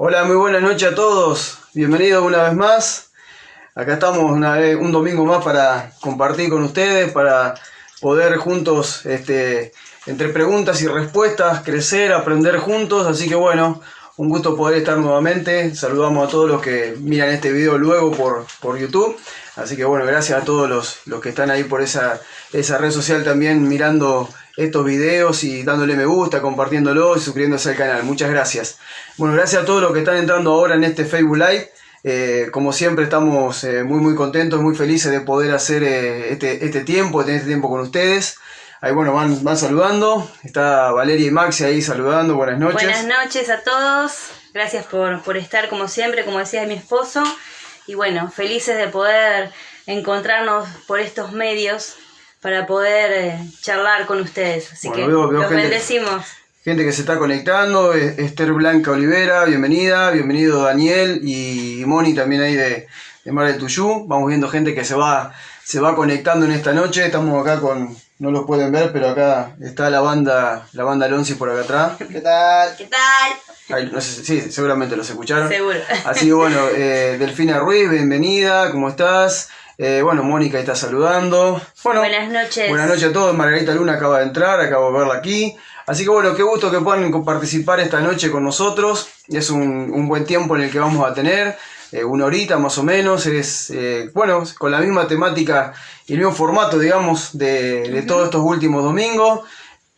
Hola, muy buenas noches a todos. Bienvenidos una vez más. Acá estamos un domingo más para compartir con ustedes, para poder juntos, entre preguntas y respuestas, crecer, aprender juntos. Así que bueno, un gusto poder estar nuevamente. Saludamos a todos los que miran este video luego por YouTube. Así que bueno, gracias a todos los que están ahí por esa red social también mirando estos videos y dándole me gusta, compartiéndolo y suscribiéndose al canal. Muchas gracias. Bueno, gracias a todos los que están entrando ahora en este Facebook Live. Como siempre estamos muy contentos, muy felices de poder hacer este tiempo, tener este tiempo con ustedes. Ahí bueno, van saludando. Está Valeria y Maxi ahí saludando. Buenas noches. Buenas noches a todos. Gracias por estar como siempre, como decía mi esposo. Y bueno, felices de poder encontrarnos por estos medios para poder charlar con ustedes. Así bueno, que veo los bendecimos. Gente que se está conectando, Esther Blanca Olivera, bienvenida, bienvenido Daniel y Moni también ahí de Mar del Tuyú. Vamos viendo gente que se va conectando en esta noche. Estamos acá no los pueden ver, pero acá está la banda Lonzi por acá atrás. ¿Qué tal? ¿Qué tal? Ay, no sé, sí, seguramente los escucharon. Seguro. Así que bueno, Delfina Ruiz, bienvenida, ¿cómo estás? Bueno, Mónica está saludando. Bueno, buenas noches. Buenas noches a todos. Margarita Luna acaba de entrar, acabo de verla aquí. Así que bueno, qué gusto que puedan participar esta noche con nosotros. Es un buen tiempo en el que vamos a tener, una horita más o menos. Es bueno, con la misma temática y el mismo formato, digamos, de todos estos últimos domingos.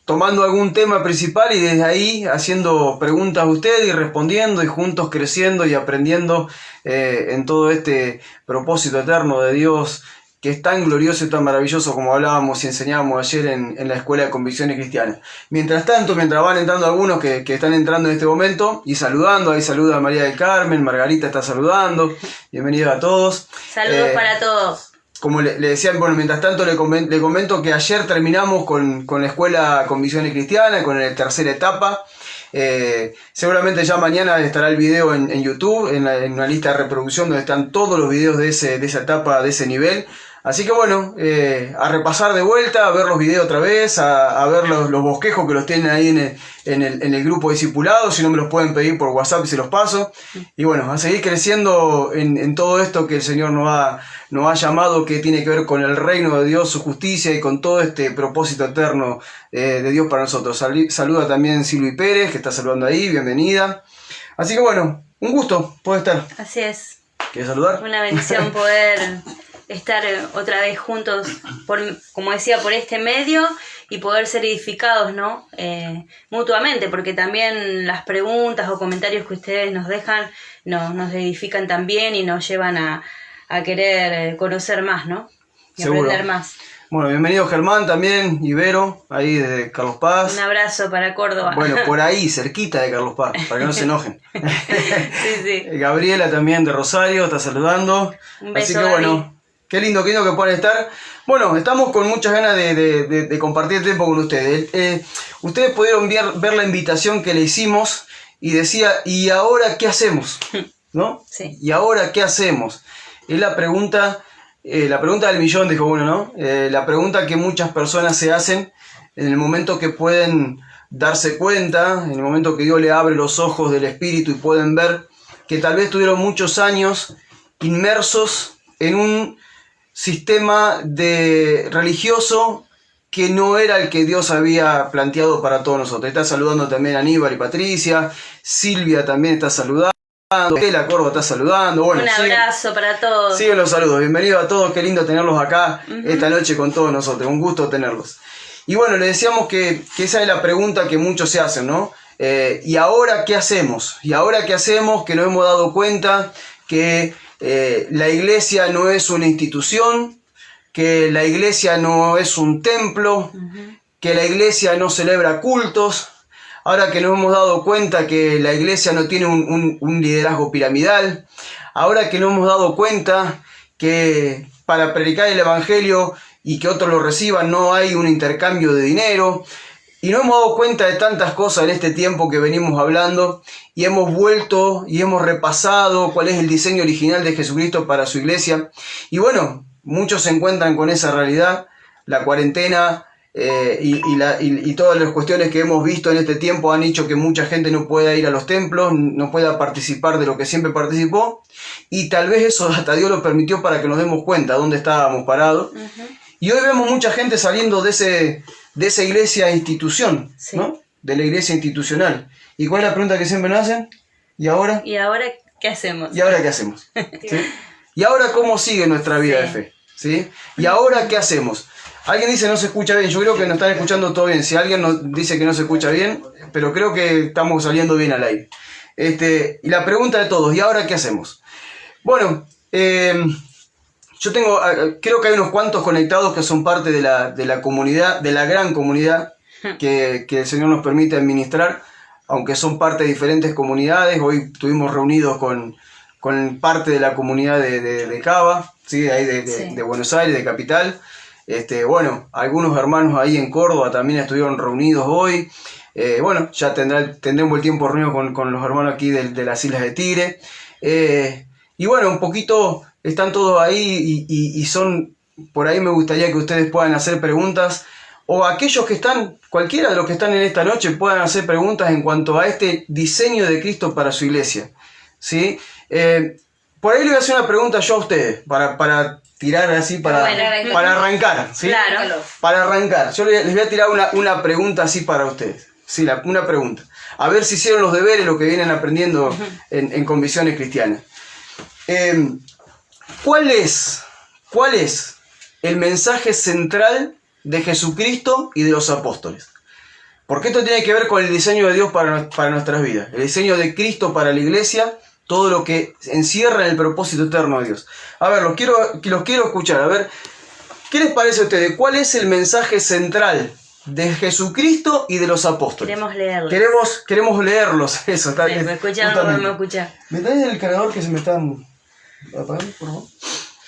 Tomando algún tema principal y desde ahí haciendo preguntas a ustedes y respondiendo y juntos creciendo y aprendiendo en todo este propósito eterno de Dios que es tan glorioso y tan maravilloso como hablábamos y enseñábamos ayer en la Escuela de Convicciones Cristianas. Mientras tanto, mientras van entrando algunos que están entrando en este momento y saludando, ahí saluda a María del Carmen, Margarita está saludando, bienvenidos a todos. Saludos para todos. Como le decía, bueno, mientras tanto le comento que ayer terminamos con la Escuela Convicciones Cristianas, con la tercera etapa. Seguramente ya mañana estará el video en YouTube, en una lista de reproducción donde están todos los videos de esa etapa, de ese nivel. Así que bueno, a repasar de vuelta, a ver los videos otra vez, a ver los bosquejos que los tienen ahí en el grupo discipulado. Si no, me los pueden pedir por WhatsApp y se los paso. Y bueno, a seguir creciendo en todo esto que el Señor nos ha llamado, que tiene que ver con el reino de Dios, su justicia y con todo este propósito eterno de Dios para nosotros. Saluda también Silvi Pérez, que está saludando ahí, bienvenida. Así que bueno, un gusto poder estar. Así es. ¿Quieres saludar? Una bendición poder estar otra vez juntos, como decía, por este medio y poder ser edificados, ¿no? Mutuamente, porque también las preguntas o comentarios que ustedes nos dejan nos edifican también y nos llevan a querer conocer más, ¿no? Y seguro. Aprender más. Bueno, bienvenido Germán también, Ibero, ahí desde Carlos Paz. Un abrazo para Córdoba. Bueno, por ahí, cerquita de Carlos Paz, para que no se enojen. Sí. Gabriela también de Rosario, está saludando. Un beso, así que bueno, qué lindo que pueden estar. Bueno, estamos con muchas ganas de compartir el tiempo con ustedes. Ustedes pudieron ver la invitación que le hicimos y decía, ¿y ahora qué hacemos? ¿No? Sí. ¿Y ahora qué hacemos? Es la pregunta del millón, dijo uno, ¿no? La pregunta que muchas personas se hacen en el momento que pueden darse cuenta, en el momento que Dios le abre los ojos del espíritu y pueden ver que tal vez tuvieron muchos años inmersos en un sistema religioso que no era el que Dios había planteado para todos nosotros. Está saludando también a Aníbal y Patricia, Silvia también está saludando. La Córdoba está saludando. Bueno, un abrazo para todos. Siguen los saludos. Bienvenidos a todos. Qué lindo tenerlos acá esta noche con todos nosotros. Un gusto tenerlos. Y bueno, le decíamos que esa es la pregunta que muchos se hacen, ¿no? ¿Y ahora qué hacemos? ¿Y ahora qué hacemos? Que nos hemos dado cuenta que la iglesia no es una institución, que la iglesia no es un templo, que la iglesia no celebra cultos. Ahora que nos hemos dado cuenta que la iglesia no tiene un liderazgo piramidal, ahora que nos hemos dado cuenta que para predicar el evangelio y que otros lo reciban no hay un intercambio de dinero, y nos hemos dado cuenta de tantas cosas en este tiempo que venimos hablando y hemos vuelto y hemos repasado cuál es el diseño original de Jesucristo para su iglesia. Y bueno, muchos se encuentran con esa realidad. La cuarentena y todas las cuestiones que hemos visto en este tiempo han hecho que mucha gente no pueda ir a los templos, no pueda participar de lo que siempre participó, y tal vez eso hasta Dios lo permitió para que nos demos cuenta dónde estábamos parados. Y hoy vemos mucha gente saliendo de esa iglesia institución, Sí. ¿no? De la iglesia institucional. ¿Y cuál es la pregunta que siempre nos hacen? ¿Y ahora? ¿Y ahora qué hacemos? ¿Y ahora qué hacemos? ¿Sí? ¿Y ahora cómo sigue nuestra vida de fe? ¿Sí? ¿Y ahora qué hacemos? Alguien dice no se escucha bien, yo creo que nos están escuchando todo bien. Si alguien nos dice que no se escucha bien, pero creo que estamos saliendo bien al aire. Y la pregunta de todos, ¿y ahora qué hacemos? Bueno, yo creo que hay unos cuantos conectados que son parte de la comunidad, de la gran comunidad que el Señor nos permite administrar, aunque son parte de diferentes comunidades. Hoy estuvimos reunidos con parte de la comunidad de Cava, ¿sí? Ahí de Buenos Aires, de Capital. Bueno, algunos hermanos ahí en Córdoba también estuvieron reunidos hoy. Bueno, ya tendremos el tiempo reunido con los hermanos aquí de las Islas de Tigre. Y bueno, un poquito están todos ahí y son, por ahí me gustaría que ustedes puedan hacer preguntas, o aquellos que están, cualquiera de los que están en esta noche puedan hacer preguntas en cuanto a este diseño de Cristo para su iglesia, ¿sí? Por ahí le voy a hacer una pregunta yo a ustedes, para tirar así, para arrancar, ¿sí? Claro. Para arrancar, yo les voy a tirar una pregunta así para ustedes, ¿sí? Una pregunta. A ver si hicieron los deberes, lo que vienen aprendiendo en Convicciones Cristianas. ¿Cuál es el mensaje central de Jesucristo y de los apóstoles? Porque esto tiene que ver con el diseño de Dios para nuestras vidas. El diseño de Cristo para la iglesia, todo lo que encierra en el propósito eterno de Dios. A ver, los quiero escuchar. A ver, ¿qué les parece a ustedes? ¿Cuál es el mensaje central de Jesucristo y de los apóstoles? Queremos leerlos. Queremos leerlos. Eso, está bien. ¿Me escuchan o no me escuchan? ¿Me traes el cargador que se me está apagando, por favor?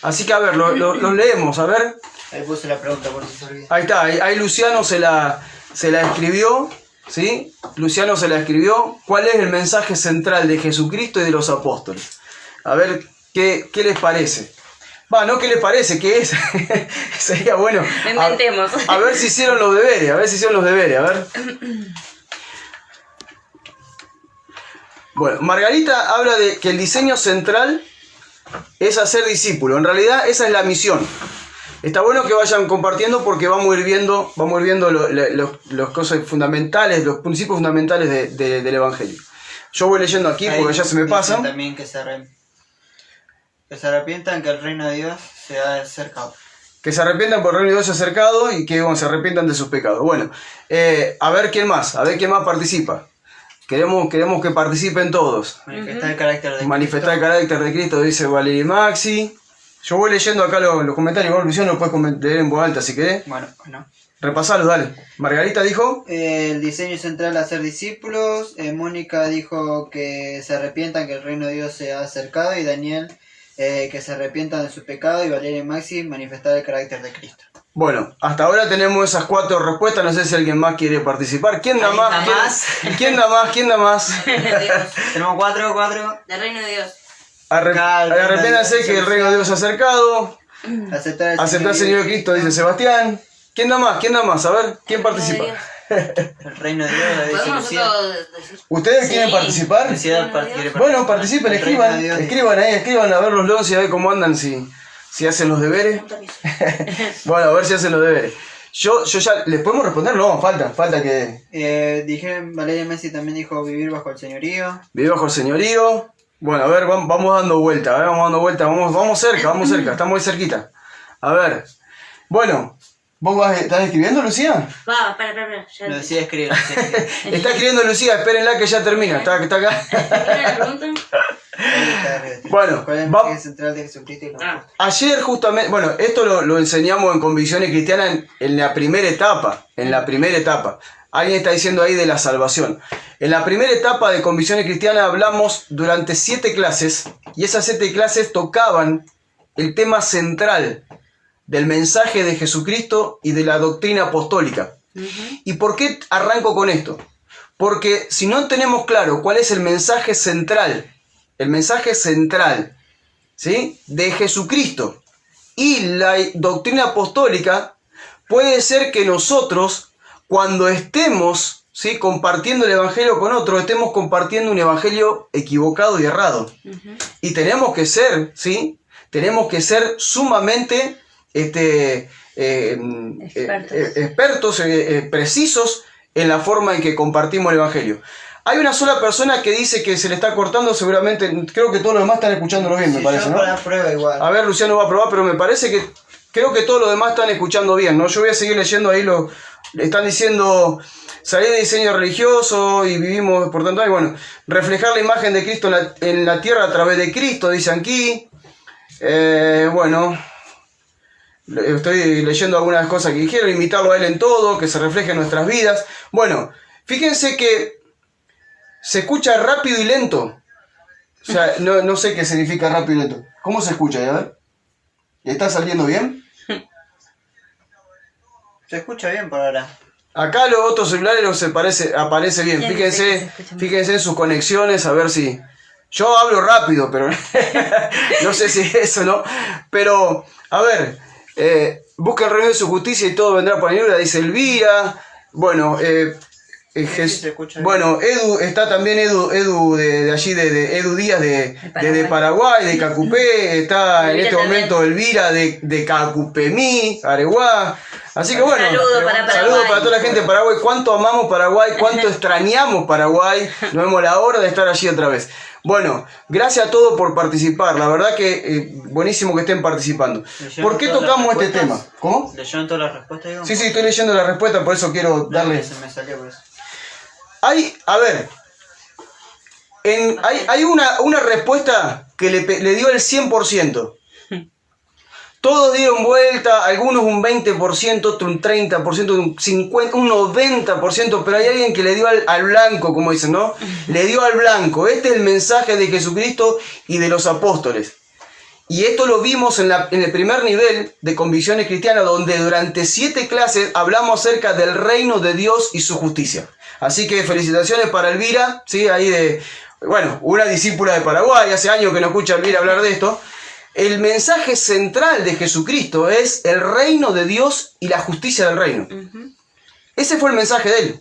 Así que a ver, los leemos, a ver. Ahí puse la pregunta por si se olvida. Ahí está, ahí Luciano se la escribió, ¿sí? Luciano se la escribió. ¿Cuál es el mensaje central de Jesucristo y de los apóstoles? A ver, ¿qué les parece? No, ¿qué les parece? ¿Qué es? Sería bueno. Inventemos. A ver si hicieron los deberes, a ver. Bueno, Margarita habla de que el diseño central es hacer discípulos. En realidad esa es la misión. Está bueno que vayan compartiendo porque vamos a ir viendo los cosas fundamentales, los principios fundamentales del Evangelio. Yo voy leyendo aquí porque ya se me pasan. También que se arrepientan, que el reino de Dios se ha acercado. Que se arrepientan por el reino de Dios se ha acercado y que se arrepientan de sus pecados. Bueno, a ver quién más participa. Queremos que participen todos. Manifestar el carácter de Manifestar el Cristo. carácter de Cristo, dice Valeria Maxi. Yo voy leyendo acá los comentarios. Vos, Luciano, lo puedes leer en voz alta si querés. Bueno. Repasalos, dale. Margarita dijo. El diseño central hacer discípulos. Mónica dijo que se arrepientan, que el reino de Dios se ha acercado. Y Daniel, que se arrepientan de su pecado. Y Valeria y Maxi, manifestar el carácter de Cristo. Bueno, hasta ahora tenemos esas 4 respuestas. No sé si alguien más quiere participar. ¿Quién da más? ¿Quién da más? Tenemos 4. Del reino de Dios. Arrepiéntanse que el reino de Dios se ha acercado. Aceptar al Señor Cristo, dice Sebastián. ¿Quién da más? A ver, ¿quién participa? El reino de Dios, dice ¿Podemos Lucía. nosotros decir? ¿Ustedes quieren participar? Lucía quiere participar. Bueno, participen, El reino de Dios. escriban a ver los logs y a ver cómo andan, si hacen los deberes. Bueno, a ver si hacen los deberes. Yo ya, ¿les podemos responder? No, falta que... Dije, Valeria Messi también dijo vivir bajo el señorío. Vivir bajo el señorío. Bueno, a ver, vamos dando vuelta, vamos cerca, estamos muy cerquita. A ver, bueno, ¿vos estás escribiendo, Lucía? Para. Ya. Lucía escribe. Está escribiendo Lucía, espérenla que ya termina, está acá. ¿Qué la pregunta? Bueno, ¿Cuál es el mensaje central de Jesucristo y los apóstoles? Ayer justamente, bueno, esto lo enseñamos en Convicciones Cristianas en la primera etapa, Alguien está diciendo ahí de la salvación. En la primera etapa de Convicciones Cristianas hablamos durante 7 clases, y esas 7 clases tocaban el tema central del mensaje de Jesucristo y de la doctrina apostólica. ¿Y por qué arranco con esto? Porque si no tenemos claro cuál es el mensaje central, ¿sí?, de Jesucristo y la doctrina apostólica, puede ser que nosotros, cuando estemos, ¿sí?, compartiendo el evangelio con otro, estemos compartiendo un evangelio equivocado y errado. Y tenemos que ser, ¿sí?, tenemos que ser sumamente expertos, precisos en la forma en que compartimos el evangelio. Hay una sola persona que dice que se le está cortando, seguramente, creo que todos los demás están escuchándolo bien, me parece, ¿no? La prueba igual. A ver, Luciano va a probar, pero me parece que, creo que todos los demás están escuchando bien, ¿no? Yo voy a seguir leyendo ahí, están diciendo, salir de diseño religioso y vivimos, por tanto, bueno, reflejar la imagen de Cristo en la tierra a través de Cristo, dicen aquí. Bueno, estoy leyendo algunas cosas que dijeron, imitarlo a Él en todo, que se refleje en nuestras vidas. Bueno, fíjense que se escucha rápido y lento. O sea, no sé qué significa rápido y lento. ¿Cómo se escucha? A ver. ¿Está saliendo bien? Se escucha bien por ahora. Acá los otros celulares aparece bien. Fíjense en sus conexiones, a ver si... Yo hablo rápido, pero no sé si eso, ¿no? Pero, a ver, busca el reino de su justicia y todo vendrá por añadidura, dice Elvira. Bueno, bueno, Edu, está también Edu de allí, de Edu Díaz de Paraguay, de Cacupé, está en este momento Elvira de Cacupemí, Areguá. Así que bueno, saludos para toda la gente de Paraguay. Cuánto amamos Paraguay, cuánto extrañamos Paraguay. Nos vemos la hora de estar allí otra vez. Bueno, gracias a todos por participar. La verdad que buenísimo que estén participando. ¿Por qué tocamos este tema? ¿Cómo? ¿Leyeron todas las respuestas, digamos? Sí, estoy leyendo la respuesta, por eso quiero darle... Se me salió por eso. A ver, hay una respuesta que le dio el 100%. Todos dieron vuelta, algunos un 20%, otro un 30%, un 50%, un 90%, pero hay alguien que le dio al blanco, como dicen, ¿no? Le dio al blanco. Este es el mensaje de Jesucristo y de los apóstoles. Y esto lo vimos en el primer nivel de Convicciones Cristianas, donde durante 7 clases hablamos acerca del reino de Dios y su justicia. Así que felicitaciones para Elvira, ¿sí? Ahí bueno, una discípula de Paraguay, hace años que no escucha a Elvira hablar de esto. El mensaje central de Jesucristo es el reino de Dios y la justicia del reino. Ese fue el mensaje de él.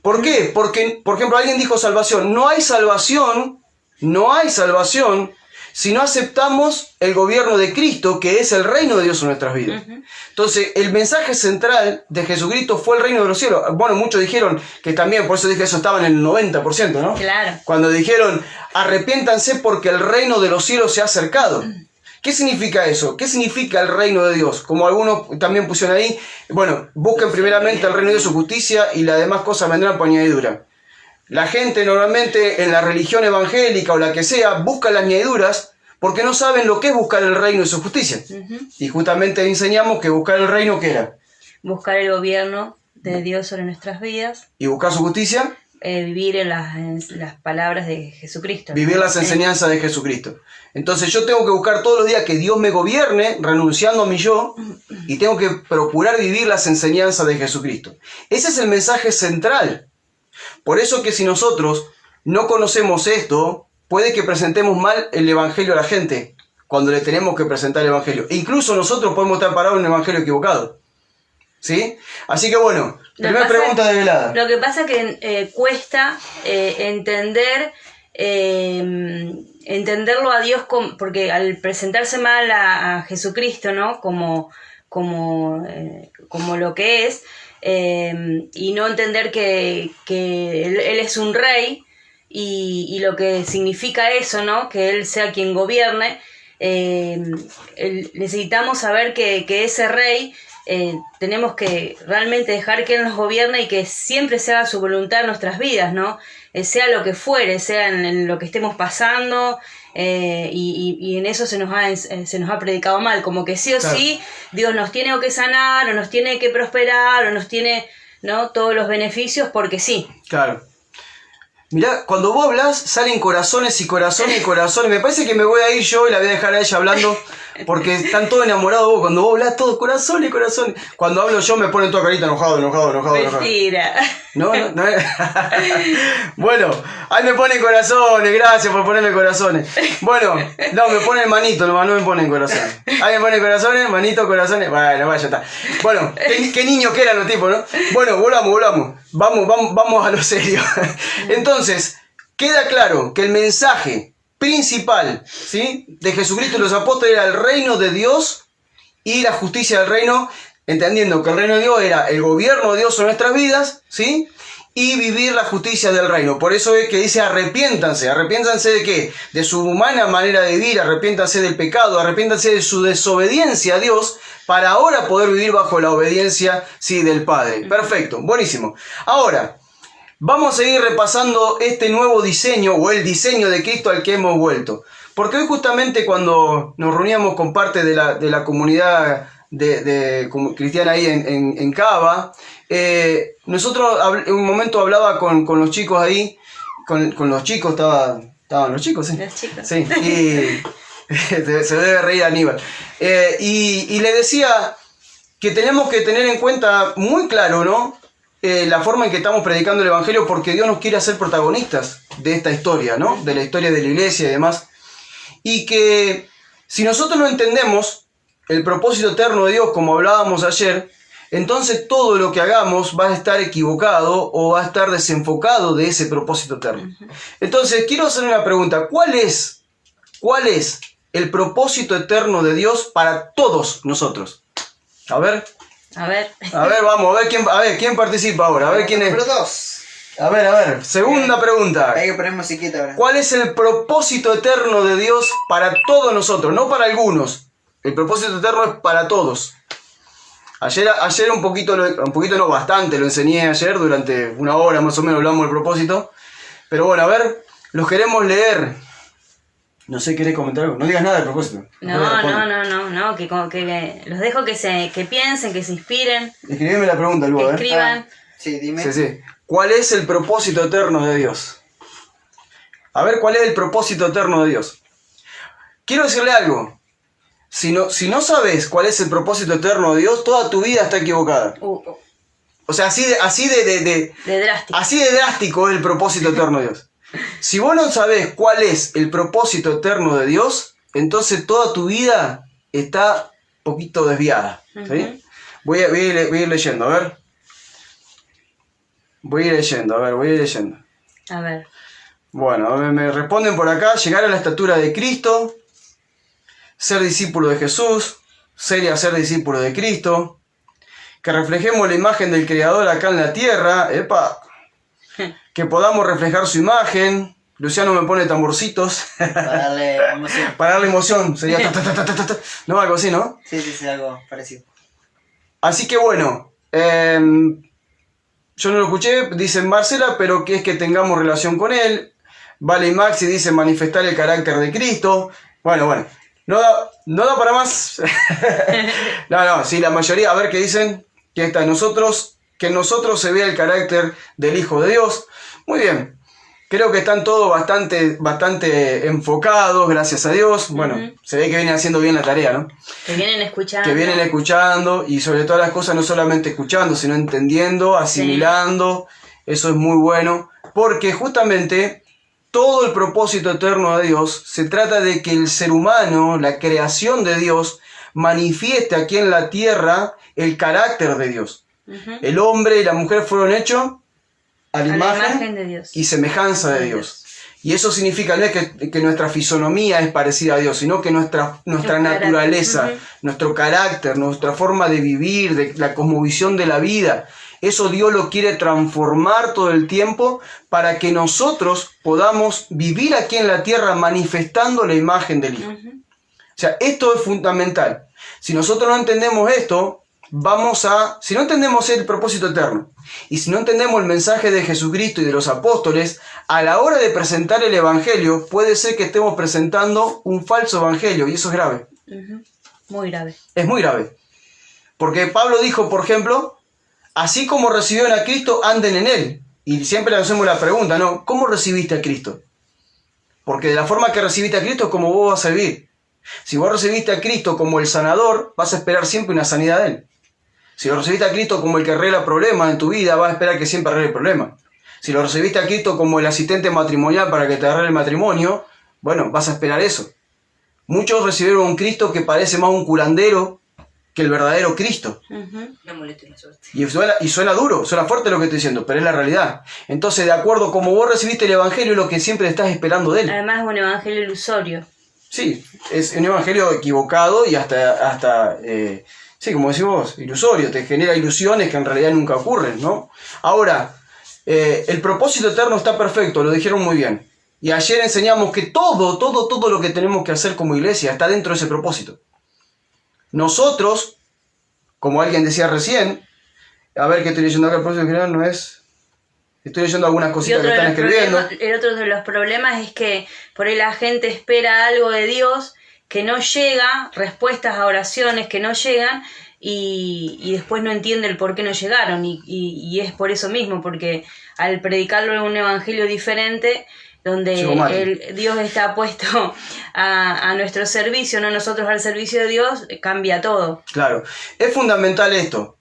¿Por qué? Porque, por ejemplo, alguien dijo salvación. No hay salvación si no aceptamos el gobierno de Cristo, que es el reino de Dios en nuestras vidas. Entonces, el mensaje central de Jesucristo fue el reino de los cielos. Bueno, muchos dijeron que también, por eso dije eso estaba en el 90%, ¿no? Claro. Cuando dijeron, arrepiéntanse porque el reino de los cielos se ha acercado. ¿Qué significa eso? ¿Qué significa el reino de Dios? Como algunos también pusieron ahí, bueno, busquen primeramente el reino de su justicia y las demás cosas vendrán por añadidura. La gente normalmente en la religión evangélica o la que sea busca las añadiduras porque no saben lo que es buscar el reino y su justicia. Y justamente enseñamos que buscar el reino, ¿qué era? Buscar el gobierno de Dios sobre nuestras vidas. ¿Y buscar su justicia? Vivir en las palabras de Jesucristo. Vivir las enseñanzas de Jesucristo. Entonces yo tengo que buscar todos los días que Dios me gobierne, renunciando a mi yo, y tengo que procurar vivir las enseñanzas de Jesucristo. Ese es el mensaje central. Por eso que si nosotros no conocemos esto, puede que presentemos mal el evangelio a la gente, cuando le tenemos que presentar el evangelio. E incluso nosotros podemos estar parados en un evangelio equivocado. ¿Sí? Así que bueno, primera pregunta de velada. Lo que pasa es que cuesta entenderlo a Dios, porque al presentarse mal a Jesucristo, ¿no? Como lo que es, y no entender que él es un rey y lo que significa eso, ¿no? Que Él sea quien gobierne. Necesitamos saber que ese rey tenemos que realmente dejar que Él nos gobierne y que siempre se haga su voluntad en nuestras vidas, ¿no? Sea lo que fuere, sea en lo que estemos pasando, y en eso se nos ha predicado mal, como que sí o claro, sí Dios nos tiene que sanar, o nos tiene que prosperar, o nos tiene, ¿no?, todos los beneficios porque sí. Claro. Mirá, cuando vos hablás salen corazones y corazones y corazones. Me parece que me voy a ir yo y la voy a dejar a ella hablando porque están todos enamorados de vos. Cuando vos hablas todo corazón y corazón. Cuando hablo yo me ponen toda carita enojado. Mentira. No. Bueno, ahí me ponen corazones, gracias por ponerme corazones. Bueno, no, me ponen manito, no me ponen corazones. Ahí me ponen corazones, manito, corazones. Bueno, vaya, está. Bueno, qué niños que eran los tipos, ¿no? Bueno, volvamos. Vamos a lo serio. Entonces, queda claro que el mensaje principal, ¿sí?, de Jesucristo y los apóstoles era el reino de Dios y la justicia del reino, entendiendo que el reino de Dios era el gobierno de Dios en nuestras vidas, ¿sí?, y vivir la justicia del reino. Por eso es que dice arrepiéntanse. ¿Arrepiéntanse de qué? De su humana manera de vivir, arrepiéntanse del pecado, arrepiéntanse de su desobediencia a Dios, para ahora poder vivir bajo la obediencia, sí, del Padre. Perfecto, buenísimo. Ahora, vamos a seguir repasando este nuevo diseño, o el diseño de Cristo al que hemos vuelto. Porque hoy justamente cuando nos reuníamos con parte de la comunidad cristiana ahí en Cava, nosotros en un momento hablaba con los chicos ahí, con los chicos, estaban los chicos, ¿sí? Los chicos. Sí, y se debe reír Aníbal. Y le decía que tenemos que tener en cuenta muy claro, ¿no?, la forma en que estamos predicando el Evangelio, porque Dios nos quiere hacer protagonistas de esta historia, ¿no?, de la historia de la iglesia y demás. Y que si nosotros no entendemos el propósito eterno de Dios, como hablábamos ayer, entonces todo lo que hagamos va a estar equivocado o va a estar desenfocado de ese propósito eterno. Entonces, quiero hacer una pregunta. ¿Cuál es el propósito eterno de Dios para todos nosotros? A ver, vamos, a ver quién participa ahora, a ver quién es. Número 2. A ver, segunda pregunta. Hay que poner musiquita ahora. ¿Cuál es el propósito eterno de Dios para todos nosotros? No para algunos. El propósito eterno es para todos. Ayer un poquito no, bastante lo enseñé ayer, durante una hora más o menos hablamos del propósito. Pero bueno, a ver, los queremos leer. No sé, ¿querés comentar algo? No digas nada del propósito. No, que los dejo que piensen, que se inspiren. Escribime la pregunta, luego, que escriban. Sí, dime. Sí. ¿Cuál es el propósito eterno de Dios? A ver, ¿cuál es el propósito eterno de Dios? Quiero decirle algo. Si no sabes cuál es el propósito eterno de Dios, toda tu vida está equivocada. O sea, así de drástico. Así de drástico es el propósito eterno de Dios. Si vos no sabés cuál es el propósito eterno de Dios, entonces toda tu vida está un poquito desviada. ¿Sí? Voy a ir leyendo, a ver. Voy a ir leyendo. A ver. Bueno, me responden por acá: llegar a la estatura de Cristo, ser discípulo de Jesús, ser y hacer discípulo de Cristo, que reflejemos la imagen del Creador acá en la tierra, que podamos reflejar su imagen. Luciano me pone tamborcitos. Para darle emoción. Para darle emoción, sería no, algo así, ¿no? Sí, algo parecido. Así que bueno, yo no lo escuché, dice Marcela, pero que es que tengamos relación con él. Vale y Maxi dice manifestar el carácter de Cristo. Bueno, no da para más. No, sí, la mayoría, a ver qué dicen, que está en nosotros, que en nosotros se vea el carácter del Hijo de Dios. Muy bien, creo que están todos bastante enfocados, gracias a Dios. Bueno, se ve que vienen haciendo bien la tarea, ¿no? Que vienen escuchando. Que vienen escuchando, y sobre todas las cosas no solamente escuchando, sino entendiendo, asimilando. Sí. Eso es muy bueno, porque justamente todo el propósito eterno de Dios se trata de que el ser humano, la creación de Dios, manifieste aquí en la tierra el carácter de Dios. El hombre y la mujer fueron hechos a la imagen de Dios y semejanza de Dios. Y eso significa no es que nuestra fisonomía es parecida a Dios, sino que nuestra naturaleza, nuestro carácter, nuestra forma de vivir, de la cosmovisión de la vida, eso Dios lo quiere transformar todo el tiempo para que nosotros podamos vivir aquí en la tierra manifestando la imagen del Hijo. O sea, esto es fundamental. Si nosotros no entendemos esto, si no entendemos el propósito eterno, y si no entendemos el mensaje de Jesucristo y de los apóstoles, a la hora de presentar el Evangelio, puede ser que estemos presentando un falso Evangelio, y eso es grave. Muy grave. Es muy grave. Porque Pablo dijo, por ejemplo, así como recibieron a Cristo, anden en Él. Y siempre le hacemos la pregunta, ¿no? ¿Cómo recibiste a Cristo? Porque de la forma que recibiste a Cristo es como vos vas a vivir. Si vos recibiste a Cristo como el sanador, vas a esperar siempre una sanidad de Él. Si lo recibiste a Cristo como el que arregla problemas en tu vida, vas a esperar que siempre arregle problemas. Si lo recibiste a Cristo como el asistente matrimonial para que te arregle el matrimonio, bueno, vas a esperar eso. Muchos recibieron un Cristo que parece más un curandero que el verdadero Cristo. No moleste la suerte. Y suena duro, suena fuerte lo que estoy diciendo, pero es la realidad. Entonces, de acuerdo como vos recibiste el Evangelio, es lo que siempre estás esperando de Él. Además es un evangelio ilusorio. Sí, es un Evangelio equivocado y hasta sí, como decís vos, ilusorio, te genera ilusiones que en realidad nunca ocurren, ¿no? Ahora, el propósito eterno está perfecto, lo dijeron muy bien. Y ayer enseñamos que todo lo que tenemos que hacer como iglesia está dentro de ese propósito. Nosotros, como alguien decía recién, a ver qué estoy leyendo acá, el propósito general no es... Estoy leyendo algunas cositas que están escribiendo. El otro de los problemas es que por ahí la gente espera algo de Dios que no llega, respuestas a oraciones que no llegan y después no entiende el por qué no llegaron. Y es por eso mismo, porque al predicarlo en un evangelio diferente, donde Dios está puesto a nuestro servicio, no nosotros al servicio de Dios, cambia todo. Claro, es fundamental esto.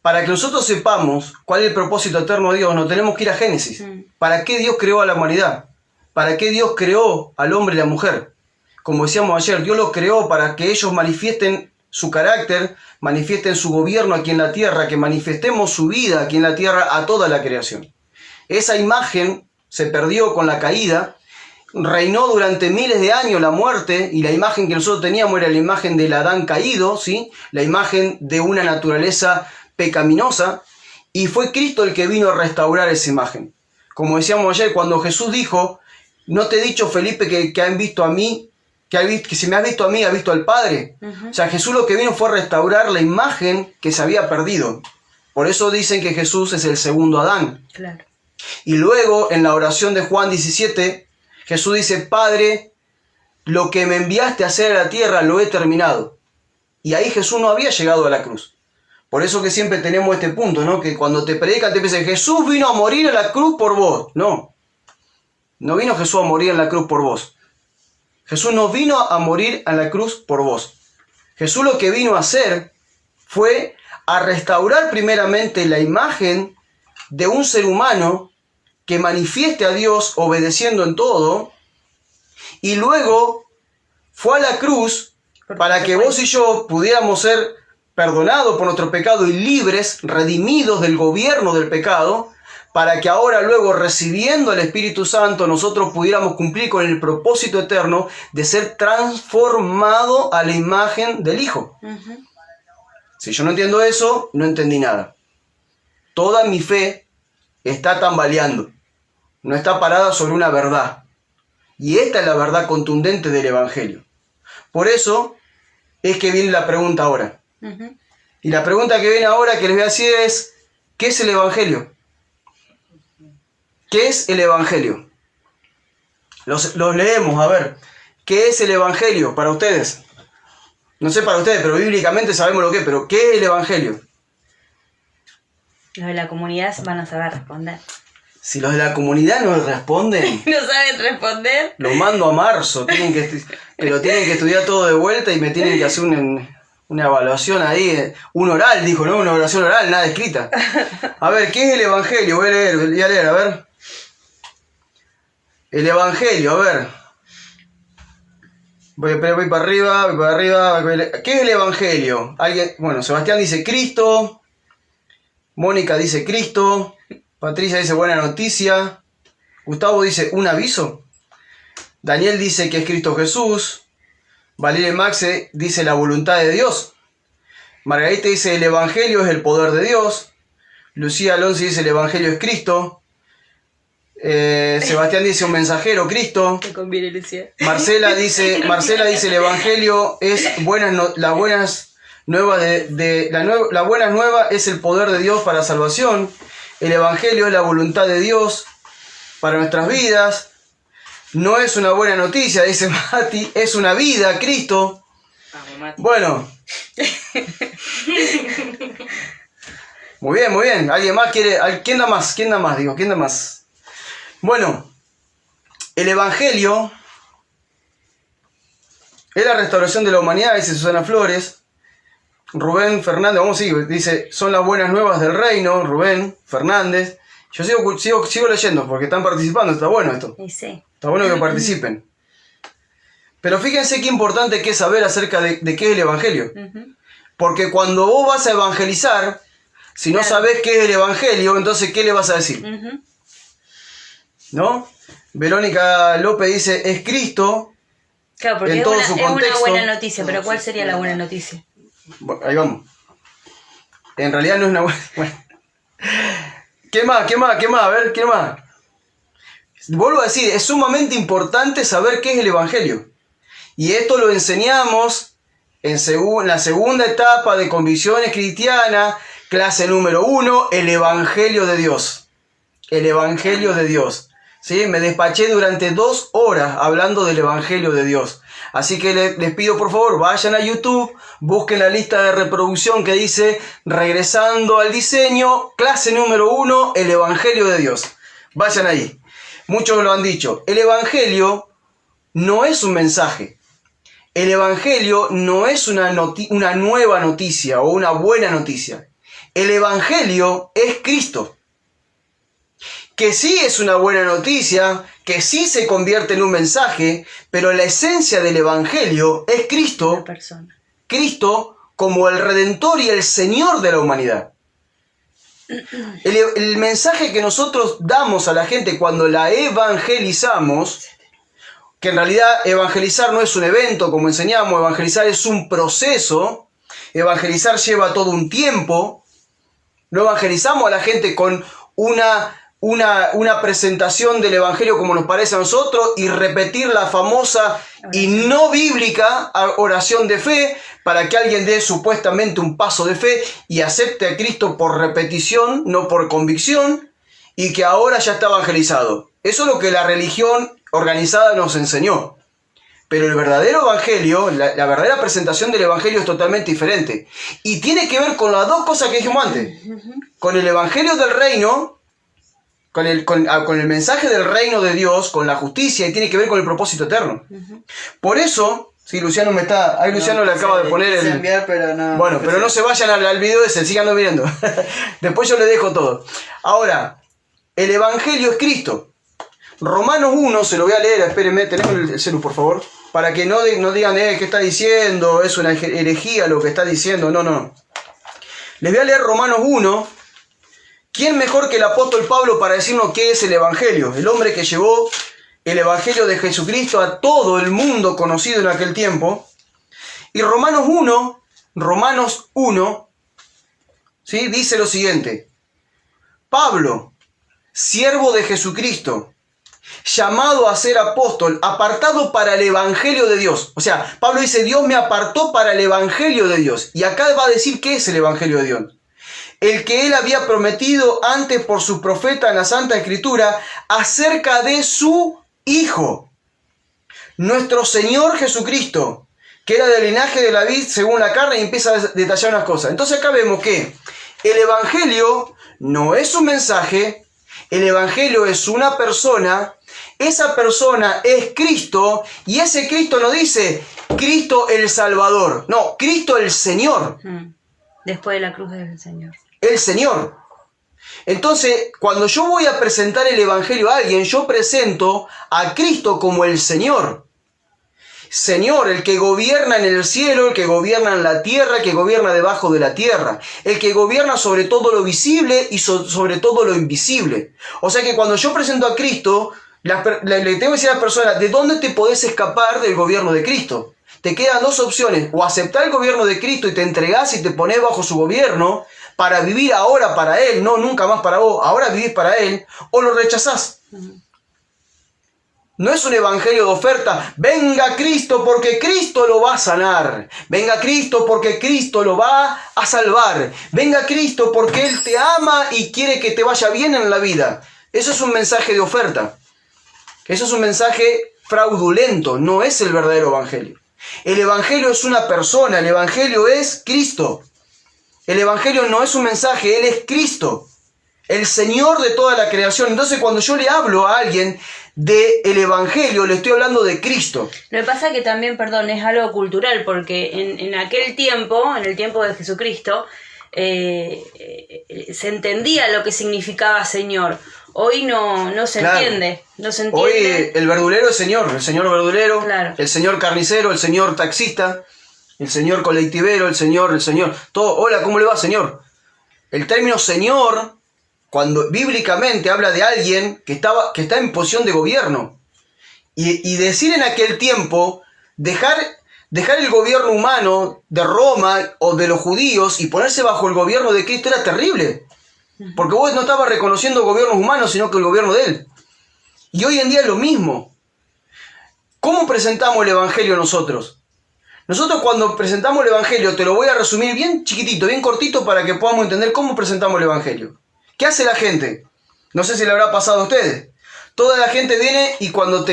Para que nosotros sepamos cuál es el propósito eterno de Dios, nos tenemos que ir a Génesis. ¿Para qué Dios creó a la humanidad? ¿Para qué Dios creó al hombre y la mujer? Como decíamos ayer, Dios los creó para que ellos manifiesten su carácter, manifiesten su gobierno aquí en la tierra, que manifestemos su vida aquí en la tierra a toda la creación. Esa imagen se perdió con la caída, reinó durante miles de años la muerte, y la imagen que nosotros teníamos era la imagen del Adán caído, ¿sí? La imagen de una naturaleza pecaminosa, y fue Cristo el que vino a restaurar esa imagen. Como decíamos ayer, cuando Jesús dijo, no te he dicho, Felipe, que han visto a mí, que si me has visto a mí, has visto al Padre. O sea, Jesús lo que vino fue a restaurar la imagen que se había perdido. Por eso dicen que Jesús es el segundo Adán. Claro. Y luego, en la oración de Juan 17, Jesús dice, Padre, lo que me enviaste a hacer a la tierra lo he terminado. Y ahí Jesús no había llegado a la cruz. Por eso que siempre tenemos este punto, ¿no? Que cuando te predican te dicen, Jesús vino a morir en la cruz por vos. No, no vino Jesús a morir en la cruz por vos. Jesús no vino a morir en la cruz por vos. Jesús lo que vino a hacer fue a restaurar primeramente la imagen de un ser humano que manifieste a Dios obedeciendo en todo, y luego fue a la cruz para que vos y yo pudiéramos ser perdonados por nuestro pecado y libres, redimidos del gobierno del pecado, para que ahora luego, recibiendo el Espíritu Santo, nosotros pudiéramos cumplir con el propósito eterno de ser transformado a la imagen del Hijo. Si yo no entiendo eso, no entendí nada. Toda mi fe está tambaleando, no está parada sobre una verdad. Y esta es la verdad contundente del Evangelio. Por eso es que viene la pregunta ahora. Y la pregunta que viene ahora, que les voy a decir, es, ¿qué es el Evangelio? ¿Qué es el Evangelio? Los leemos, a ver. ¿Qué es el Evangelio para ustedes? No sé para ustedes, pero bíblicamente sabemos lo que es, pero ¿qué es el Evangelio? Los de la comunidad van a saber responder. Si los de la comunidad no responden, ¿No saben responder? los mando a marzo, pero tienen que estudiar todo de vuelta y me tienen que hacer una evaluación ahí, un oral, dijo, ¿no? Una oración oral, nada escrita. A ver, ¿qué es el Evangelio? Voy a leer, a ver. El Evangelio, a ver. Voy para arriba. ¿Qué es el Evangelio? Bueno, Sebastián dice Cristo. Mónica dice Cristo. Patricia dice buena noticia. Gustavo dice un aviso. Daniel dice que es Cristo Jesús. Valeria Maxe dice la voluntad de Dios. Margarita dice el Evangelio es el poder de Dios. Lucía Alonso dice el Evangelio es Cristo. Sebastián dice un mensajero, Cristo. Te conviene, Lucía. Marcela dice el Evangelio es las buenas nuevas la buena nueva es el poder de Dios para salvación. El Evangelio es la voluntad de Dios para nuestras vidas. No es una buena noticia, dice Mati, es una vida, Cristo. Bueno. Muy bien. ¿Alguien más quiere? ¿Quién da más? ¿Quién da más? Bueno, el Evangelio Es la restauración de la humanidad, dice Susana Flores. Rubén Fernández, vamos a seguir, dice, son las buenas nuevas del reino, Rubén Fernández. Yo sigo leyendo porque están participando, está bueno esto. Sí. Está bueno que participen. Pero fíjense qué importante que es saber acerca de qué es el Evangelio. Porque cuando vos vas a evangelizar, si no sabés qué es el Evangelio, entonces ¿qué le vas a decir? ¿No? Verónica López dice, es Cristo. Claro, porque en es todo una, su es una contexto. buena noticia, pero ¿cuál sería la buena noticia? Bueno, ahí vamos. En realidad no es una buena... Bueno. ¿Qué más? A ver, ¿qué más? Vuelvo a decir, es sumamente importante saber qué es el Evangelio. Y esto lo enseñamos en la segunda etapa de Convicciones Cristianas, clase número 1, el Evangelio de Dios. El Evangelio de Dios. ¿Sí? Me despaché durante 2 horas hablando del Evangelio de Dios. Así que les pido por favor, vayan a YouTube, busquen la lista de reproducción que dice Regresando al diseño, clase número 1, el Evangelio de Dios. Vayan ahí. Muchos lo han dicho. El Evangelio no es un mensaje. El Evangelio no es una nueva noticia o una buena noticia. El Evangelio es Cristo. Que sí es una buena noticia, que sí se convierte en un mensaje, pero la esencia del Evangelio es Cristo. Cristo como el Redentor y el Señor de la humanidad. El mensaje que nosotros damos a la gente cuando la evangelizamos, que en realidad evangelizar no es un evento como enseñamos, evangelizar es un proceso, evangelizar lleva todo un tiempo, no evangelizamos a la gente con una presentación del Evangelio como nos parece a nosotros y repetir la famosa y no bíblica oración de fe para que alguien dé supuestamente un paso de fe y acepte a Cristo por repetición, no por convicción, y que ahora ya está evangelizado. Eso es lo que la religión organizada nos enseñó. Pero el verdadero Evangelio, la verdadera presentación del Evangelio es totalmente diferente. Y tiene que ver con las dos cosas que dijimos antes. Con el Evangelio del reino, con el mensaje del reino de Dios, con la justicia, y tiene que ver con el propósito eterno. Por eso, sí, Luciano me está... Ahí Luciano le acaba de poner el... enviar, pero no, bueno, pero no se vayan al video ese, síganlo viendo. Después yo le dejo todo. Ahora, el Evangelio es Cristo. Romanos 1, se lo voy a leer, espérenme, tenemos el celu, por favor. Para que no digan, ¿qué está diciendo? Es una herejía lo que está diciendo. No. Les voy a leer Romanos 1. ¿Quién mejor que el apóstol Pablo para decirnos qué es el Evangelio? El hombre que llevó el Evangelio de Jesucristo a todo el mundo conocido en aquel tiempo. Y Romanos 1, ¿sí? Dice lo siguiente. Pablo, siervo de Jesucristo, llamado a ser apóstol, apartado para el Evangelio de Dios. O sea, Pablo dice, Dios me apartó para el Evangelio de Dios. Y acá va a decir qué es el Evangelio de Dios. El que él había prometido antes por su profeta en la Santa Escritura acerca de su Hijo, nuestro Señor Jesucristo, que era del linaje de David según la carne, y empieza a detallar unas cosas. Entonces acá vemos que el Evangelio no es un mensaje, el Evangelio es una persona, esa persona es Cristo, y ese Cristo no dice Cristo el Salvador, no, Cristo el Señor. Después de la cruz del Señor. El Señor. Entonces, cuando yo voy a presentar el Evangelio a alguien, yo presento a Cristo como el Señor. Señor, el que gobierna en el cielo, el que gobierna en la tierra, el que gobierna debajo de la tierra, el que gobierna sobre todo lo visible y sobre todo lo invisible. O sea que cuando yo presento a Cristo, le tengo que decir a la persona, ¿de dónde te podés escapar del gobierno de Cristo? Te quedan dos opciones, o aceptar el gobierno de Cristo y te entregás y te pones bajo su gobierno para vivir ahora para Él, no nunca más para vos, ahora vivís para Él, o lo rechazás. No es un evangelio de oferta, venga Cristo porque Cristo lo va a sanar, venga Cristo porque Cristo lo va a salvar, venga Cristo porque Él te ama y quiere que te vaya bien en la vida. Eso es un mensaje de oferta, eso es un mensaje fraudulento, no es el verdadero evangelio. El Evangelio es una persona, el Evangelio es Cristo. El Evangelio no es un mensaje, Él es Cristo, el Señor de toda la creación. Entonces cuando yo le hablo a alguien del Evangelio, le estoy hablando de Cristo. Lo que pasa que también, perdón, es algo cultural, porque en aquel tiempo, en el tiempo de Jesucristo, se entendía lo que significaba Señor. Hoy no se entiende, no se entiende. Hoy el verdulero es Señor, el Señor verdulero, claro. El Señor carnicero, el Señor taxista, el Señor colectivero, el Señor, todo. Hola, ¿cómo le va, Señor? El término Señor, cuando bíblicamente habla de alguien que está en posición de gobierno. Y decir en aquel tiempo, dejar el gobierno humano de Roma o de los judíos y ponerse bajo el gobierno de Cristo era terrible. Porque vos no estabas reconociendo gobiernos humanos, sino que el gobierno de Él. Y hoy en día es lo mismo. ¿Cómo presentamos el Evangelio nosotros? Nosotros cuando presentamos el Evangelio, te lo voy a resumir bien chiquitito, bien cortito, para que podamos entender cómo presentamos el Evangelio. ¿Qué hace la gente? No sé si le habrá pasado a ustedes. Toda la gente viene y cuando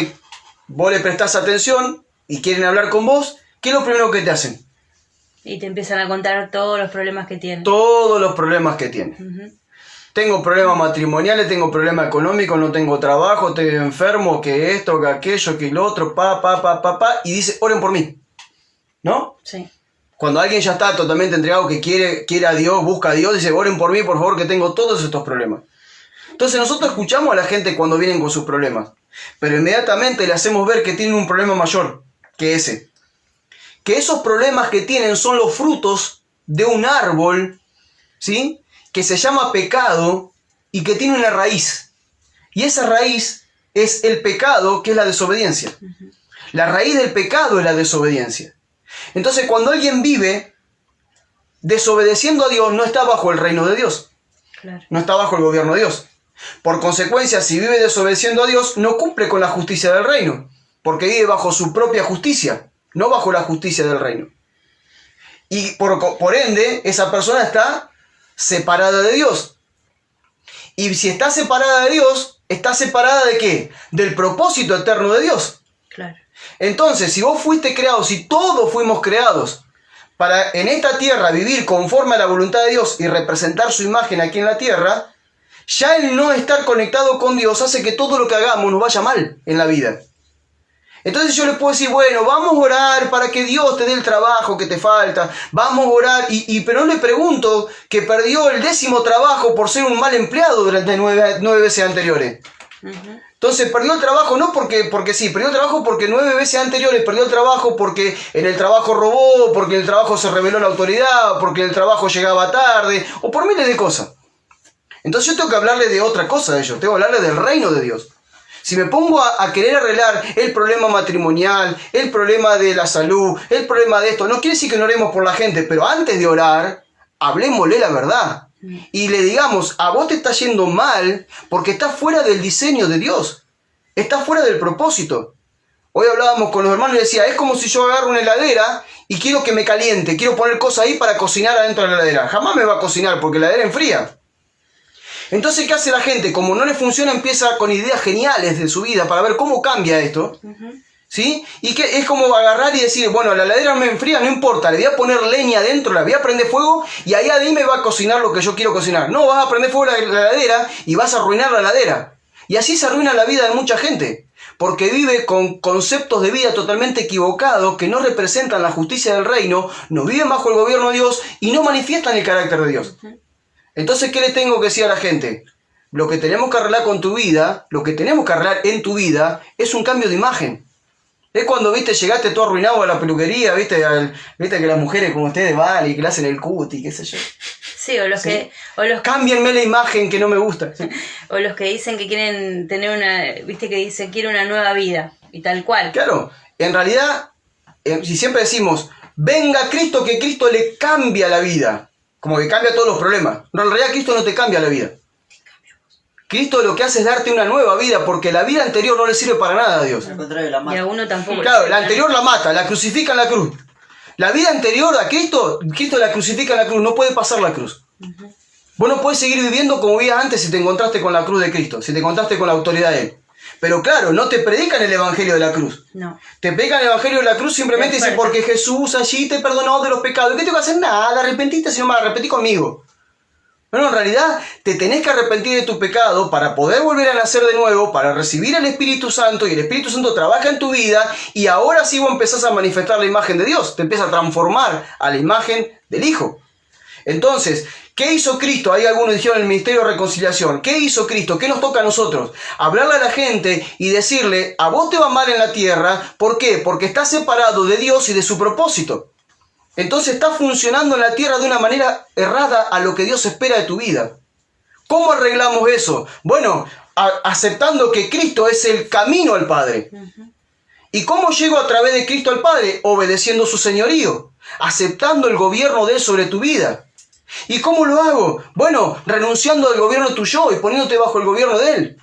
vos le prestás atención y quieren hablar con vos, ¿qué es lo primero que te hacen? Y te empiezan a contar todos los problemas que tienen. Todos los problemas que tienen. Uh-huh. Tengo problemas matrimoniales, tengo problemas económicos, no tengo trabajo, estoy enfermo, que esto, que aquello, que lo otro, y dice, oren por mí. ¿No? Sí. Cuando alguien ya está totalmente entregado, que quiere a Dios, busca a Dios, dice, oren por mí, por favor, que tengo todos estos problemas. Entonces nosotros escuchamos a la gente cuando vienen con sus problemas, pero inmediatamente le hacemos ver que tienen un problema mayor que ese. Que esos problemas que tienen son los frutos de un árbol, ¿sí?, que se llama pecado y que tiene una raíz. Y esa raíz es el pecado, que es la desobediencia. Uh-huh. La raíz del pecado es la desobediencia. Entonces, cuando alguien vive desobedeciendo a Dios, no está bajo el reino de Dios. Claro. No está bajo el gobierno de Dios. Por consecuencia, si vive desobedeciendo a Dios, no cumple con la justicia del reino, porque vive bajo su propia justicia, no bajo la justicia del reino. Y por ende, esa persona está separada de Dios. Y si está separada de Dios, ¿está separada de qué? Del propósito eterno de Dios. Claro. Entonces, si vos fuiste creado, si todos fuimos creados para en esta tierra vivir conforme a la voluntad de Dios y representar su imagen aquí en la tierra, ya el no estar conectado con Dios hace que todo lo que hagamos nos vaya mal en la vida. Entonces yo le puedo decir, bueno, vamos a orar para que Dios te dé el trabajo que te falta, vamos a orar, pero no le pregunto que perdió el 10º trabajo por ser un mal empleado durante 9 veces anteriores. Uh-huh. Entonces perdió el trabajo no porque sí, perdió el trabajo porque 9 veces anteriores perdió el trabajo porque en el trabajo robó, porque en el trabajo se rebeló la autoridad, porque el trabajo llegaba tarde, o por miles de cosas. Entonces yo tengo que hablarle de otra cosa de ellos, tengo que hablarle del reino de Dios. Si me pongo a querer arreglar el problema matrimonial, el problema de la salud, el problema de esto, no quiere decir que no oremos por la gente, pero antes de orar, hablemosle la verdad. Y le digamos, a vos te está yendo mal porque estás fuera del diseño de Dios. Estás fuera del propósito. Hoy hablábamos con los hermanos y decía, es como si yo agarro una heladera y quiero que me caliente, quiero poner cosas ahí para cocinar adentro de la heladera. Jamás me va a cocinar porque la heladera enfría. Entonces, ¿qué hace la gente? Como no le funciona, empieza con ideas geniales de su vida para ver cómo cambia esto. Uh-huh. ¿Sí? Y que es como agarrar y decir, bueno, la heladera me enfría, no importa, le voy a poner leña adentro, la voy a prender fuego y ahí a mí me va a cocinar lo que yo quiero cocinar. No, vas a prender fuego la heladera y vas a arruinar la heladera. Y así se arruina la vida de mucha gente, porque vive con conceptos de vida totalmente equivocados que no representan la justicia del reino, no viven bajo el gobierno de Dios y no manifiestan el carácter de Dios. Uh-huh. Entonces, ¿qué le tengo que decir a la gente? Lo que tenemos que arreglar con tu vida, lo que tenemos que arreglar en tu vida, es un cambio de imagen. Es cuando, llegaste todo arruinado a la peluquería, viste que las mujeres como ustedes van y que le hacen el cuti, qué sé yo. Sí, o los ¿sí? que... Cámbienme la imagen que no me gusta. ¿Sí? O los que dicen que quieren tener que dicen, quiero una nueva vida, y tal cual. Claro, en realidad, si siempre decimos, venga Cristo, que Cristo le cambia la vida. Como que cambia todos los problemas. No, en realidad Cristo no te cambia la vida. Cristo lo que hace es darte una nueva vida, porque la vida anterior no le sirve para nada a Dios. Al contrario, la mata. Y a uno tampoco. Claro, la anterior la mata, la crucifica en la cruz. La vida anterior a Cristo la crucifica en la cruz, no puede pasar la cruz. Uh-huh. Vos no puedes seguir viviendo como vivías antes si te encontraste con la cruz de Cristo, si te encontraste con la autoridad de Él. Pero claro, no te predican el evangelio de la cruz. No. Te predican el evangelio de la cruz simplemente dicen porque Jesús allí te perdonó de los pecados. ¿Qué tengo que hacer? Nada, arrepentiste, si no me arrepentí conmigo. No, en realidad te tenés que arrepentir de tu pecado para poder volver a nacer de nuevo, para recibir el Espíritu Santo, y el Espíritu Santo trabaja en tu vida, y ahora sí vos empezás a manifestar la imagen de Dios, te empieza a transformar a la imagen del Hijo. Entonces, ¿qué hizo Cristo? Ahí algunos dijeron el ministerio de reconciliación. ¿Qué hizo Cristo? ¿Qué nos toca a nosotros? Hablarle a la gente y decirle, a vos te va mal en la tierra. ¿Por qué? Porque estás separado de Dios y de su propósito. Entonces estás funcionando en la tierra de una manera errada a lo que Dios espera de tu vida. ¿Cómo arreglamos eso? Bueno, aceptando que Cristo es el camino al Padre. ¿Y cómo llego a través de Cristo al Padre? Obedeciendo su señorío, aceptando el gobierno de Él sobre tu vida. ¿Y cómo lo hago? Bueno, renunciando al gobierno tuyo y poniéndote bajo el gobierno de Él.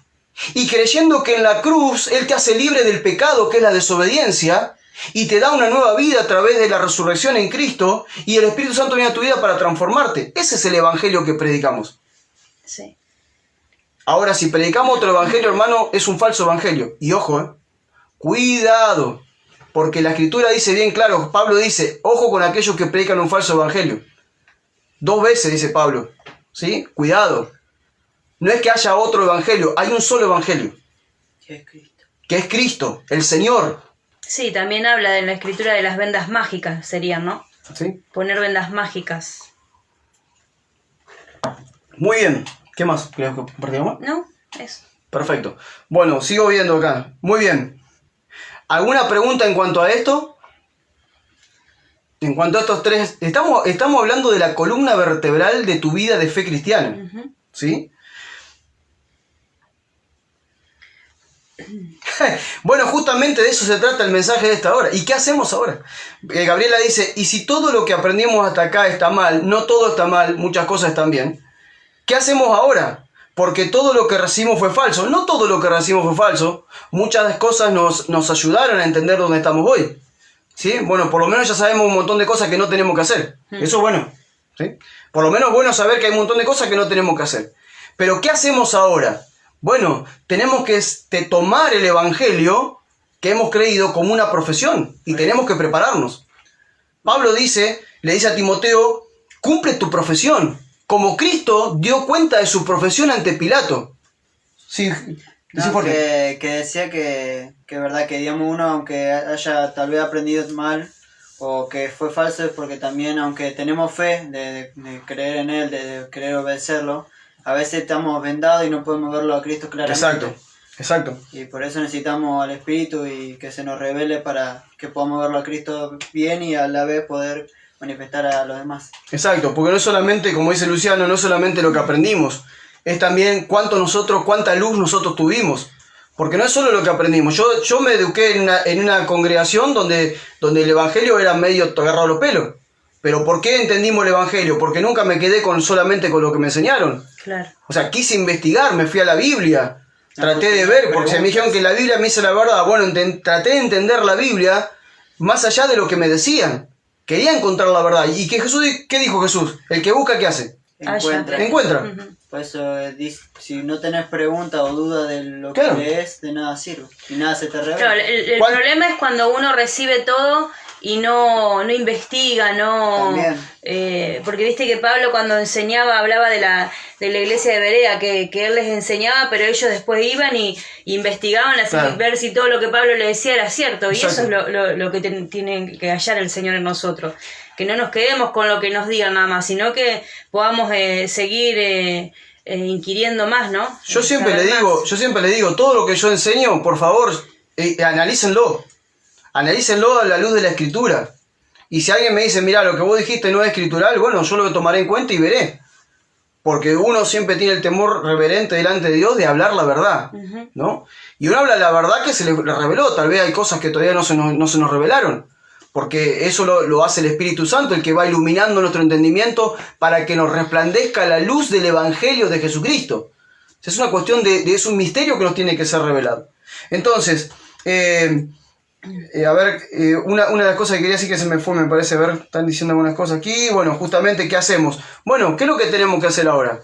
Y creyendo que en la cruz Él te hace libre del pecado, que es la desobediencia, y te da una nueva vida a través de la resurrección en Cristo, y el Espíritu Santo viene a tu vida para transformarte. Ese es el evangelio que predicamos. Sí. Ahora, si predicamos otro evangelio, hermano, es un falso evangelio. Y ojo, cuidado, porque la Escritura dice bien claro, Pablo dice, ojo con aquellos que predican un falso evangelio. 2 veces dice Pablo, ¿sí? Cuidado. No es que haya otro evangelio, hay un solo evangelio. ¿Qué es Cristo? Que es Cristo, el Señor. Sí, también habla de la escritura de las vendas mágicas, serían, ¿no? ¿Sí? Poner vendas mágicas. Muy bien. ¿Qué más? ¿Querés que compartamos? ¿No? Eso. Perfecto. Bueno, sigo viendo acá. Muy bien. ¿Alguna pregunta en cuanto a esto? En cuanto a estos 3... Estamos hablando de la columna vertebral de tu vida de fe cristiana. ¿Sí? Bueno, justamente de eso se trata el mensaje de esta hora. ¿Y qué hacemos ahora? Gabriela dice, y si todo lo que aprendimos hasta acá está mal, no todo está mal, muchas cosas están bien, ¿qué hacemos ahora? Porque todo lo que recibimos fue falso. No todo lo que recibimos fue falso. Muchas cosas nos ayudaron a entender dónde estamos hoy. ¿Sí? Bueno, por lo menos ya sabemos un montón de cosas que no tenemos que hacer. Eso es bueno. ¿Sí? Por lo menos es bueno saber que hay un montón de cosas que no tenemos que hacer. Pero ¿qué hacemos ahora? Bueno, tenemos que tomar el evangelio que hemos creído como una profesión y tenemos que prepararnos. Pablo le dice a Timoteo, cumple tu profesión, como Cristo dio cuenta de su profesión ante Pilato. Sí, que decía que verdad que digamos uno, aunque haya tal vez aprendido mal o que fue falso, es porque también aunque tenemos fe de creer en Él, de querer obedecerlo, a veces estamos vendados y no podemos verlo a Cristo claramente. Exacto. Y por eso necesitamos al Espíritu y que se nos revele para que podamos verlo a Cristo bien y a la vez poder manifestar a los demás. Exacto, porque no es solamente, como dice Luciano, no es solamente lo que aprendimos, es también cuánta luz nosotros tuvimos. Porque no es solo lo que aprendimos. Yo me eduqué en una congregación donde el evangelio era medio agarrado a los pelos. Pero ¿por qué entendimos el evangelio? Porque nunca me quedé solamente con lo que me enseñaron. Claro. O sea, quise investigar, me fui a la Biblia, traté de ver, porque se me dijeron que la Biblia me dice la verdad. Bueno, traté de entender la Biblia más allá de lo que me decían. Quería encontrar la verdad. ¿Y qué dijo Jesús? El que busca, ¿qué hace? Encuentra. Por eso si no tenés pregunta o duda de lo que lees, de nada sirve. Y nada se te revela. Claro, el problema es cuando uno recibe todo y no investiga, porque viste que Pablo cuando enseñaba hablaba de la iglesia de Berea, que él les enseñaba, pero ellos después iban y investigaban así, ver si todo lo que Pablo le decía era cierto. Exacto. Y eso es lo que tiene que hallar el Señor en nosotros, que no nos quedemos con lo que nos digan nada más, sino que podamos seguir inquiriendo más, ¿no? Yo siempre le digo, todo lo que yo enseño, por favor, analícenlo a la luz de la Escritura. Y si alguien me dice, mira, lo que vos dijiste no es escritural, bueno, yo lo tomaré en cuenta y veré. Porque uno siempre tiene el temor reverente delante de Dios de hablar la verdad, ¿no? Y uno habla la verdad que se le reveló. Tal vez hay cosas que todavía no se nos revelaron. Porque eso lo hace el Espíritu Santo, el que va iluminando nuestro entendimiento para que nos resplandezca la luz del Evangelio de Jesucristo. Es una cuestión es un misterio que nos tiene que ser revelado. Entonces, una de las cosas que quería decir que se me fue, me parece, están diciendo algunas cosas aquí. Bueno, justamente, ¿qué hacemos? Bueno, ¿qué es lo que tenemos que hacer ahora?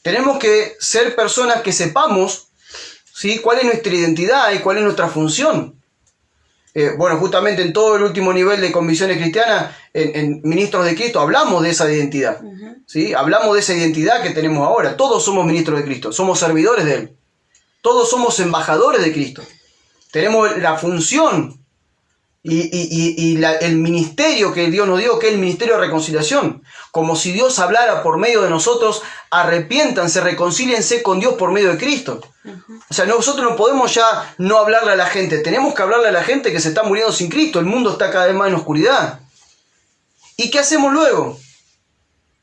Tenemos que ser personas que sepamos, ¿sí?, cuál es nuestra identidad y cuál es nuestra función. bueno, justamente en todo el último nivel de convicciones cristianas, en Ministros de Cristo, hablamos de esa identidad. ¿Sí? Hablamos de esa identidad que tenemos ahora. Todos somos ministros de Cristo, somos servidores de Él. Todos somos embajadores de Cristo. Tenemos la función y el ministerio que Dios nos dio, que es el ministerio de reconciliación. Como si Dios hablara por medio de nosotros: arrepiéntanse, reconcíliense con Dios por medio de Cristo. O sea, nosotros no podemos ya no hablarle a la gente. Tenemos que hablarle a la gente que se está muriendo sin Cristo. El mundo está cada vez más en oscuridad. ¿Y qué hacemos luego?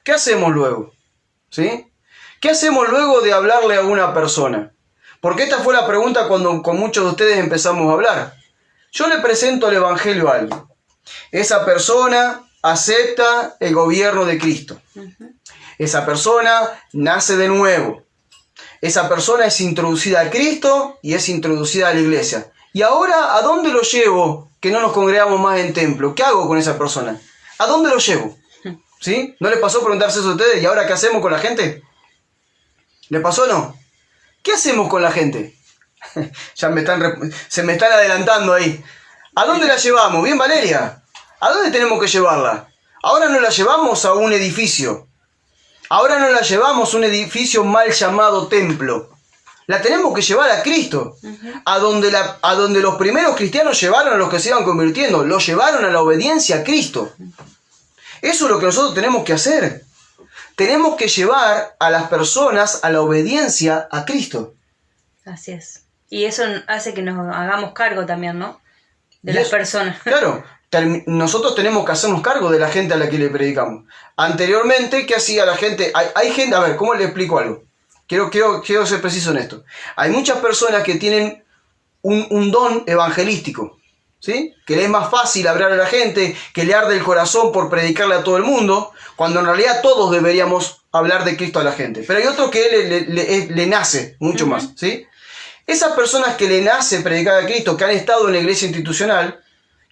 ¿Qué hacemos luego? ¿Sí? ¿Qué hacemos luego de hablarle a una persona? Porque esta fue la pregunta cuando con muchos de ustedes empezamos a hablar. Yo le presento el Evangelio a alguien. Esa persona acepta el gobierno de Cristo. Esa persona nace de nuevo. Esa persona es introducida a Cristo y es introducida a la iglesia. ¿Y ahora a dónde lo llevo que no nos congregamos más en templo? ¿Qué hago con esa persona? ¿A dónde lo llevo? ¿Sí? ¿No les pasó preguntarse eso a ustedes? ¿Y ahora qué hacemos con la gente? ¿Les pasó o no? ¿Qué hacemos con la gente? Ya se me están adelantando ahí. ¿A dónde la llevamos? Bien, Valeria. ¿A dónde tenemos que llevarla? Ahora no la llevamos a un edificio. Ahora no la llevamos a un edificio mal llamado templo. La tenemos que llevar a Cristo. A donde los primeros cristianos llevaron a los que se iban convirtiendo. Los llevaron a la obediencia a Cristo. Eso es lo que nosotros tenemos que hacer. Tenemos que llevar a las personas a la obediencia a Cristo. Así es. Y eso hace que nos hagamos cargo también, ¿no? De las personas. Claro. Nosotros tenemos que hacernos cargo de la gente a la que le predicamos. Anteriormente, ¿qué hacía la gente? Hay gente, a ver, ¿cómo le explico algo? Quiero ser preciso en esto. Hay muchas personas que tienen un don evangelístico, ¿sí? Que le es más fácil hablar a la gente, que le arde el corazón por predicarle a todo el mundo, cuando en realidad todos deberíamos hablar de Cristo a la gente. Pero hay otro que le nace mucho más, ¿sí? Esas personas que le nace predicar a Cristo, que han estado en la iglesia institucional,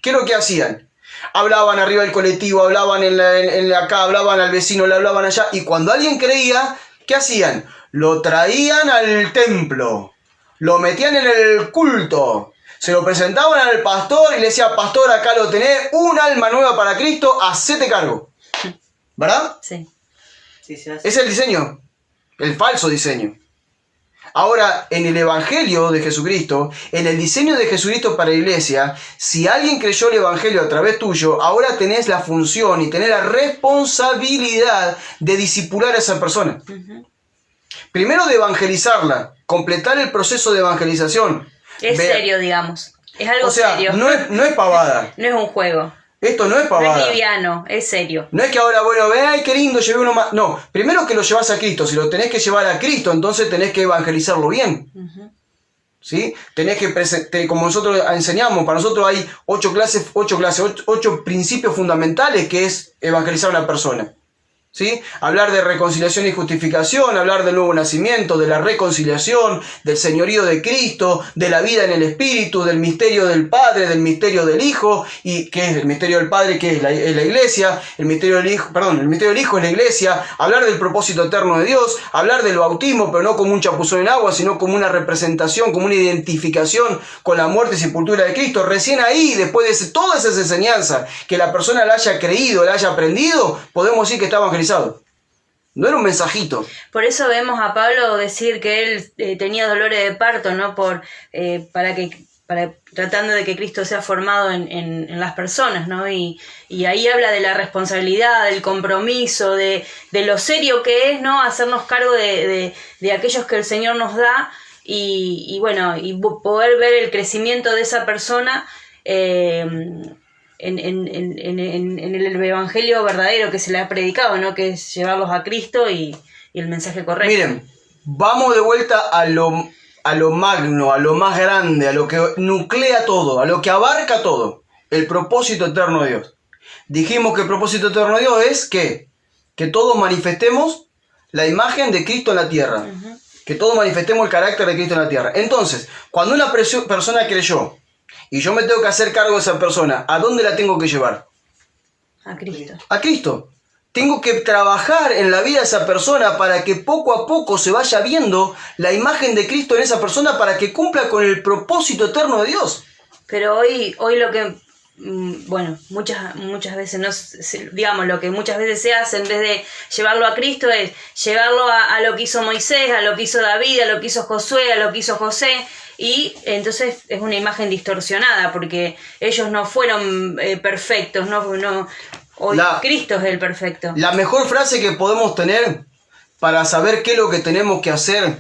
¿qué es lo que hacían? Hablaban arriba del colectivo, hablaban acá, hablaban al vecino, le hablaban allá. Y cuando alguien creía, ¿qué hacían? Lo traían al templo, lo metían en el culto, se lo presentaban al pastor y le decía: pastor, acá lo tenés, un alma nueva para Cristo, hacete cargo. ¿Verdad? Sí. Es el diseño, el falso diseño. Ahora, en el Evangelio de Jesucristo, en el diseño de Jesucristo para la iglesia, si alguien creyó el Evangelio a través tuyo, ahora tenés la función y tenés la responsabilidad de discipular a esa persona. Primero de evangelizarla, completar el proceso de evangelización. Es serio, digamos. Es algo serio. No es pavada. No es un juego. Esto no es pavada. No es liviano, es serio. No es que ahora, bueno, ve, ay, qué lindo, llevé uno más. No, primero que lo llevas a Cristo. Si lo tenés que llevar a Cristo, entonces tenés que evangelizarlo bien. ¿Sí? Tenés que, como nosotros enseñamos, para nosotros hay 8 principios fundamentales que es evangelizar a una persona. ¿Sí? Hablar de reconciliación y justificación, hablar del nuevo nacimiento, de la reconciliación, del señorío de Cristo, de la vida en el Espíritu, del misterio del Padre, del misterio del Hijo, y ¿qué es el misterio del Padre? ¿Qué es la iglesia? El misterio del Hijo, el misterio del Hijo es la iglesia. Hablar del propósito eterno de Dios, hablar del bautismo, pero no como un chapuzón en agua, sino como una representación, como una identificación con la muerte y sepultura de Cristo. Recién ahí, después de todas esas enseñanzas, que la persona la haya creído, la haya aprendido, podemos decir que está evangelizado. No era un mensajito. Por eso vemos a Pablo decir que él tenía dolores de parto, ¿no? Tratando de que Cristo sea formado en las personas, ¿no? Y ahí habla de la responsabilidad, del compromiso, de lo serio que es, ¿no? Hacernos cargo de aquellos que el Señor nos da y bueno, y poder ver el crecimiento de esa persona en el evangelio verdadero que se le ha predicado, ¿no? Que es llevarlos a Cristo y el mensaje correcto. Miren, vamos de vuelta a lo magno, a lo más grande, a lo que nuclea todo, a lo que abarca todo, el propósito eterno de Dios. Dijimos que el propósito eterno de Dios es que todos manifestemos la imagen de Cristo en la tierra, que todos manifestemos el carácter de Cristo en la tierra. Entonces, cuando una persona creyó, y yo me tengo que hacer cargo de esa persona, ¿a dónde la tengo que llevar? A Cristo. A Cristo. Tengo que trabajar en la vida de esa persona para que poco a poco se vaya viendo la imagen de Cristo en esa persona para que cumpla con el propósito eterno de Dios. Pero hoy lo que, bueno, muchas veces, digamos, lo que muchas veces se hace en vez de llevarlo a Cristo es llevarlo a lo que hizo Moisés, a lo que hizo David, a lo que hizo Josué, a lo que hizo José, y entonces es una imagen distorsionada porque ellos no fueron perfectos, hoy Cristo es el perfecto. La mejor frase que podemos tener para saber qué es lo que tenemos que hacer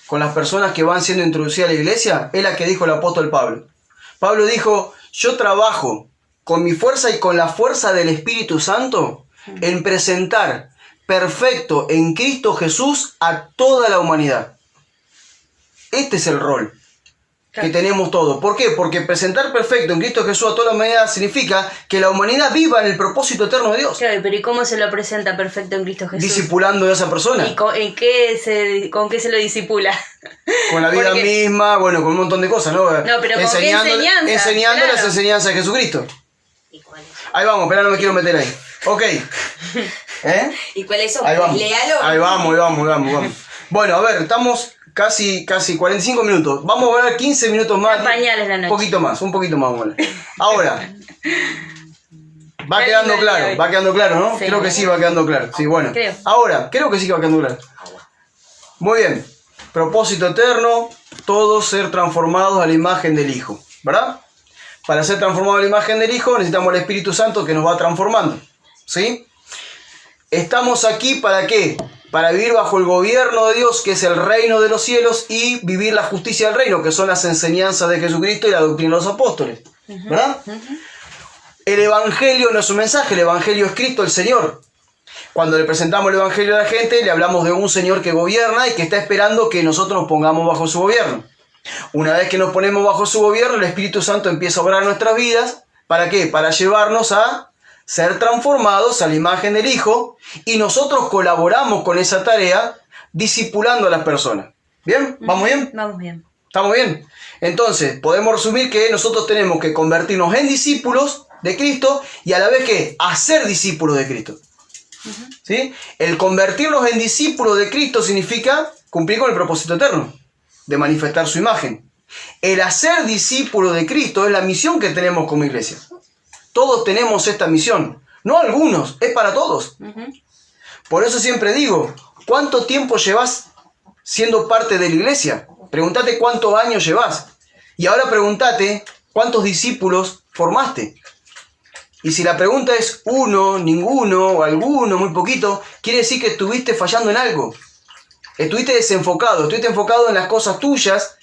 con las personas que van siendo introducidas a la iglesia es la que dijo el apóstol Pablo. Pablo dijo: yo trabajo con mi fuerza y con la fuerza del Espíritu Santo en presentar perfecto en Cristo Jesús a toda la humanidad. Este es el rol que tenemos todos. ¿Por qué? Porque presentar perfecto en Cristo Jesús a toda la humanidad significa que la humanidad viva en el propósito eterno de Dios. Claro, pero ¿y cómo se lo presenta perfecto en Cristo Jesús? Discipulando a esa persona. ¿Y con qué se lo disipula? Con la vida misma, bueno, con un montón de cosas, ¿no? No, pero ¿con qué enseñanza? Enseñando claro. las enseñanzas de Jesucristo. ¿Y cuáles son? Ahí vamos, espera, no me quiero meter ahí. Ok. ¿Y cuáles son? Ahí vamos. Léalo. Ahí vamos. Bueno, a ver, estamos casi 45 minutos. Vamos a hablar 15 minutos más. Pañales la noche. Un poquito más. Bueno. Ahora, va quedando claro, ¿no? Sí. Creo que sí va quedando claro. Sí, bueno. Creo. Ahora, creo que sí que va quedando claro. Muy bien. Propósito eterno, todos ser transformados a la imagen del Hijo, ¿verdad? Para ser transformados a la imagen del Hijo necesitamos el Espíritu Santo que nos va transformando, ¿sí? Estamos aquí ¿para qué? Para vivir bajo el gobierno de Dios, que es el reino de los cielos, y vivir la justicia del reino, que son las enseñanzas de Jesucristo y la doctrina de los apóstoles, ¿verdad? El Evangelio no es un mensaje, el Evangelio es Cristo el Señor. Cuando le presentamos el Evangelio a la gente, le hablamos de un Señor que gobierna y que está esperando que nosotros nos pongamos bajo su gobierno. Una vez que nos ponemos bajo su gobierno, el Espíritu Santo empieza a obrar en nuestras vidas. ¿Para qué? Para llevarnos a ser transformados a la imagen del Hijo, y nosotros colaboramos con esa tarea discipulando a las personas. ¿Bien? ¿Vamos bien? Vamos bien. ¿Estamos bien? Entonces, podemos resumir que nosotros tenemos que convertirnos en discípulos de Cristo y a la vez que hacer discípulos de Cristo. ¿Sí? El convertirnos en discípulos de Cristo significa cumplir con el propósito eterno de manifestar su imagen. El hacer discípulo de Cristo es la misión que tenemos como iglesia. Todos tenemos esta misión, no algunos, es para todos. Por eso siempre digo, ¿cuánto tiempo llevas siendo parte de la iglesia? Pregúntate cuántos años llevas. Y ahora pregúntate cuántos discípulos formaste. Y si la pregunta es uno, ninguno, o alguno, muy poquito, quiere decir que estuviste fallando en algo. Estuviste desenfocado, estuviste enfocado en las cosas tuyas,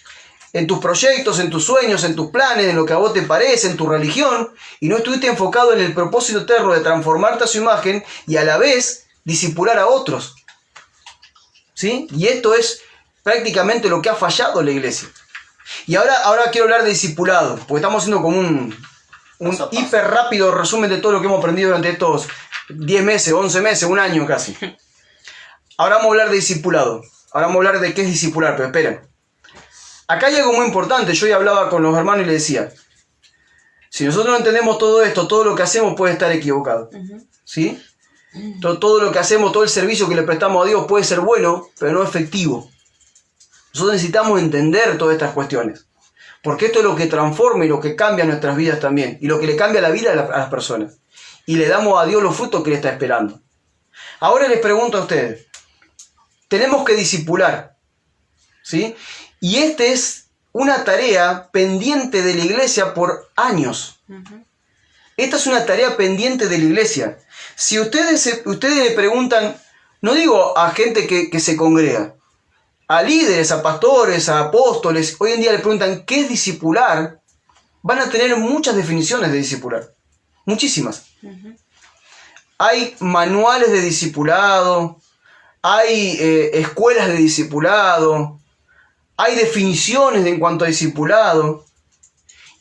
en tus proyectos, en tus sueños, en tus planes, en lo que a vos te parece, en tu religión, y no estuviste enfocado en el propósito eterno de transformarte a su imagen y a la vez discipular a otros. ¿Sí? Y esto es prácticamente lo que ha fallado la iglesia. Y ahora quiero hablar de discipulado, porque estamos haciendo como un hiper rápido resumen de todo lo que hemos aprendido durante estos 10 meses, 11 meses, un año casi. Ahora vamos a hablar de discipulado. Ahora vamos a hablar de qué es discipular, pero esperen. Acá hay algo muy importante. Yo ya hablaba con los hermanos y les decía, si nosotros no entendemos todo esto, todo lo que hacemos puede estar equivocado. ¿Sí? Todo lo que hacemos, todo el servicio que le prestamos a Dios puede ser bueno, pero no efectivo. Nosotros necesitamos entender todas estas cuestiones. Porque esto es lo que transforma y lo que cambia nuestras vidas también. Y lo que le cambia la vida a las personas. Y le damos a Dios los frutos que le está esperando. Ahora les pregunto a ustedes. Tenemos que discipular. ¿Sí? Y esta es una tarea pendiente de la iglesia por años. Esta es una tarea pendiente de la iglesia. Si ustedes le preguntan, no digo a gente que se congrega, a líderes, a pastores, a apóstoles, hoy en día le preguntan ¿qué es discipular? Van a tener muchas definiciones de discipular. Muchísimas. Hay manuales de discipulado, hay escuelas de discipulado, hay definiciones en cuanto a discipulado,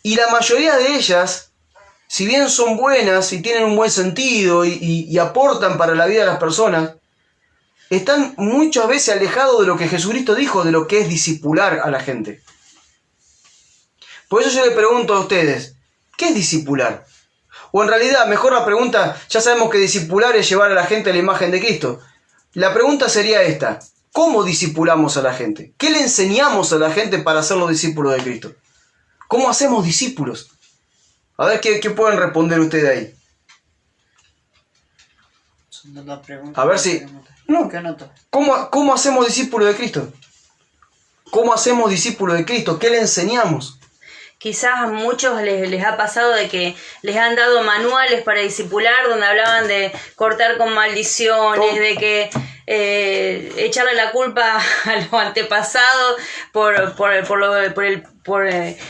y la mayoría de ellas, si bien son buenas y tienen un buen sentido y aportan para la vida de las personas, están muchas veces alejados de lo que Jesucristo dijo, de lo que es discipular a la gente. Por eso yo le pregunto a ustedes, ¿qué es discipular? O en realidad, mejor la pregunta, ya sabemos que discipular es llevar a la gente a la imagen de Cristo. La pregunta sería esta, ¿cómo discipulamos a la gente? ¿Qué le enseñamos a la gente para ser los discípulos de Cristo? ¿Cómo hacemos discípulos? A ver, ¿qué pueden responder ustedes ahí? Son dos preguntas. A ver si... No. ¿Qué anoto? ¿Cómo hacemos discípulos de Cristo? ¿Cómo hacemos discípulos de Cristo? ¿Qué le enseñamos? Quizás a muchos les ha pasado de que les han dado manuales para discipular donde hablaban de cortar con maldiciones, de que echarle la culpa a los antepasados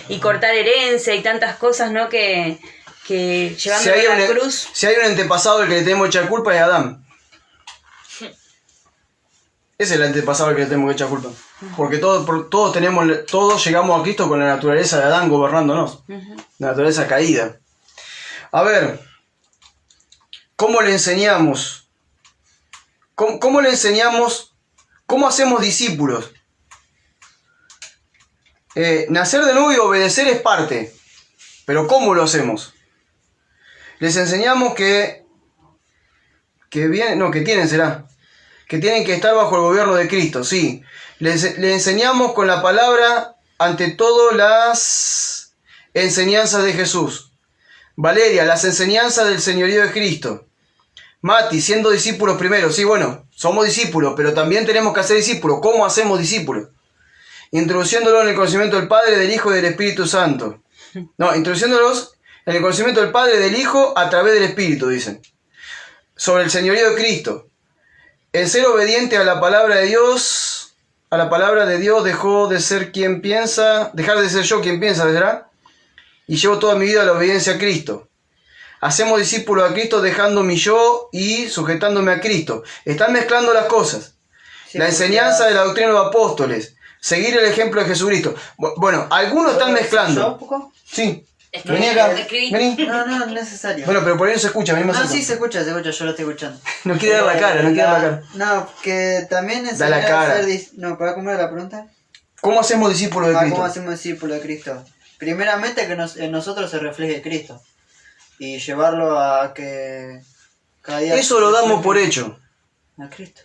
y cortar herencia y tantas cosas, ¿no? Que llevando a la cruz. Si hay un antepasado al que le tenemos que echar culpa es Adán. Ese es el antepasado al que le tenemos que echar culpa. Porque todos llegamos a Cristo con la naturaleza de Adán gobernándonos. La naturaleza caída. A ver, ¿cómo le enseñamos? ¿Cómo le enseñamos? ¿Cómo hacemos discípulos? Nacer de nuevo y obedecer es parte. Pero ¿cómo lo hacemos? Les enseñamos que tienen que estar bajo el gobierno de Cristo, sí. Les enseñamos con la palabra, ante todo, las enseñanzas de Jesús. Valeria, las enseñanzas del señorío de Cristo. Mati, siendo discípulos primero. Sí, bueno, somos discípulos, pero también tenemos que hacer discípulos. ¿Cómo hacemos discípulos? Introduciéndolos en el conocimiento del Padre, del Hijo y del Espíritu Santo. No, introduciéndolos en el conocimiento del Padre, del Hijo, a través del Espíritu, dicen. Sobre el señorío de Cristo. El ser obediente a la palabra de Dios, dejar de ser yo quien piensa, ¿verdad? Y llevo toda mi vida a la obediencia a Cristo. Hacemos discípulos a Cristo dejando mi yo y sujetándome a Cristo. Están mezclando las cosas. Sí, la enseñanza de la doctrina de los apóstoles. Seguir el ejemplo de Jesucristo. Bueno, algunos están mezclando. ¿Yo un poco? Sí. Vení acá. Vení. No es necesario. Bueno, pero por ahí no se escucha. Vení más cerca. Sí se escucha, yo lo estoy escuchando. No quiere dar la cara, No, que también enseñar da la cara. a ser... No, ¿puedo comer la pregunta? ¿Cómo hacemos discípulos de Cristo? ¿Cómo hacemos discípulos de Cristo? Primeramente que en nosotros se refleje Cristo. Y llevarlo a que cada día... Eso lo damos por hecho. A Cristo.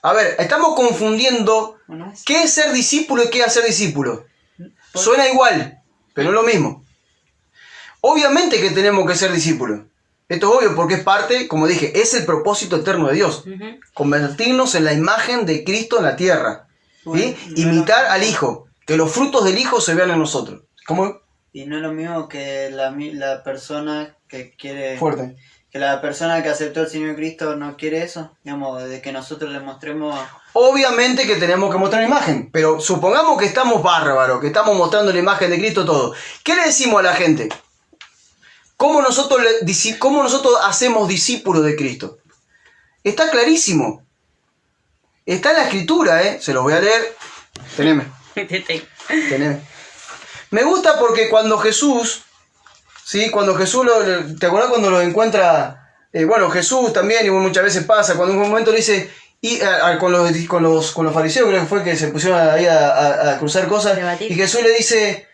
A ver, estamos confundiendo Bueno, qué es ser discípulo y qué es hacer discípulo. Suena igual, pero es lo mismo. Obviamente que tenemos que ser discípulos. Esto es obvio porque es parte, como dije, es el propósito eterno de Dios. Convertirnos en la imagen de Cristo en la tierra. ¿Sí? Imitar al Hijo. Que los frutos del Hijo se vean en nosotros. ¿Cómo? Y no es lo mismo que la persona que quiere... Fuerte. Que la persona que aceptó el Señor Cristo no quiere eso. Digamos, de que nosotros le mostremos... Obviamente que tenemos que mostrar una imagen. Pero supongamos que estamos bárbaros, que estamos mostrando la imagen de Cristo todo. ¿Qué le decimos a la gente? ¿Cómo nosotros hacemos discípulos de Cristo? Está clarísimo. Está en la Escritura, ¿eh? Se los voy a leer. Teneme. Me gusta porque cuando Jesús, ¿sí? ¿Te acuerdas cuando lo encuentra? Jesús también, y muchas veces pasa, cuando en un momento le dice, con los fariseos, creo que fue que se pusieron ahí a cruzar cosas, y Jesús le dice...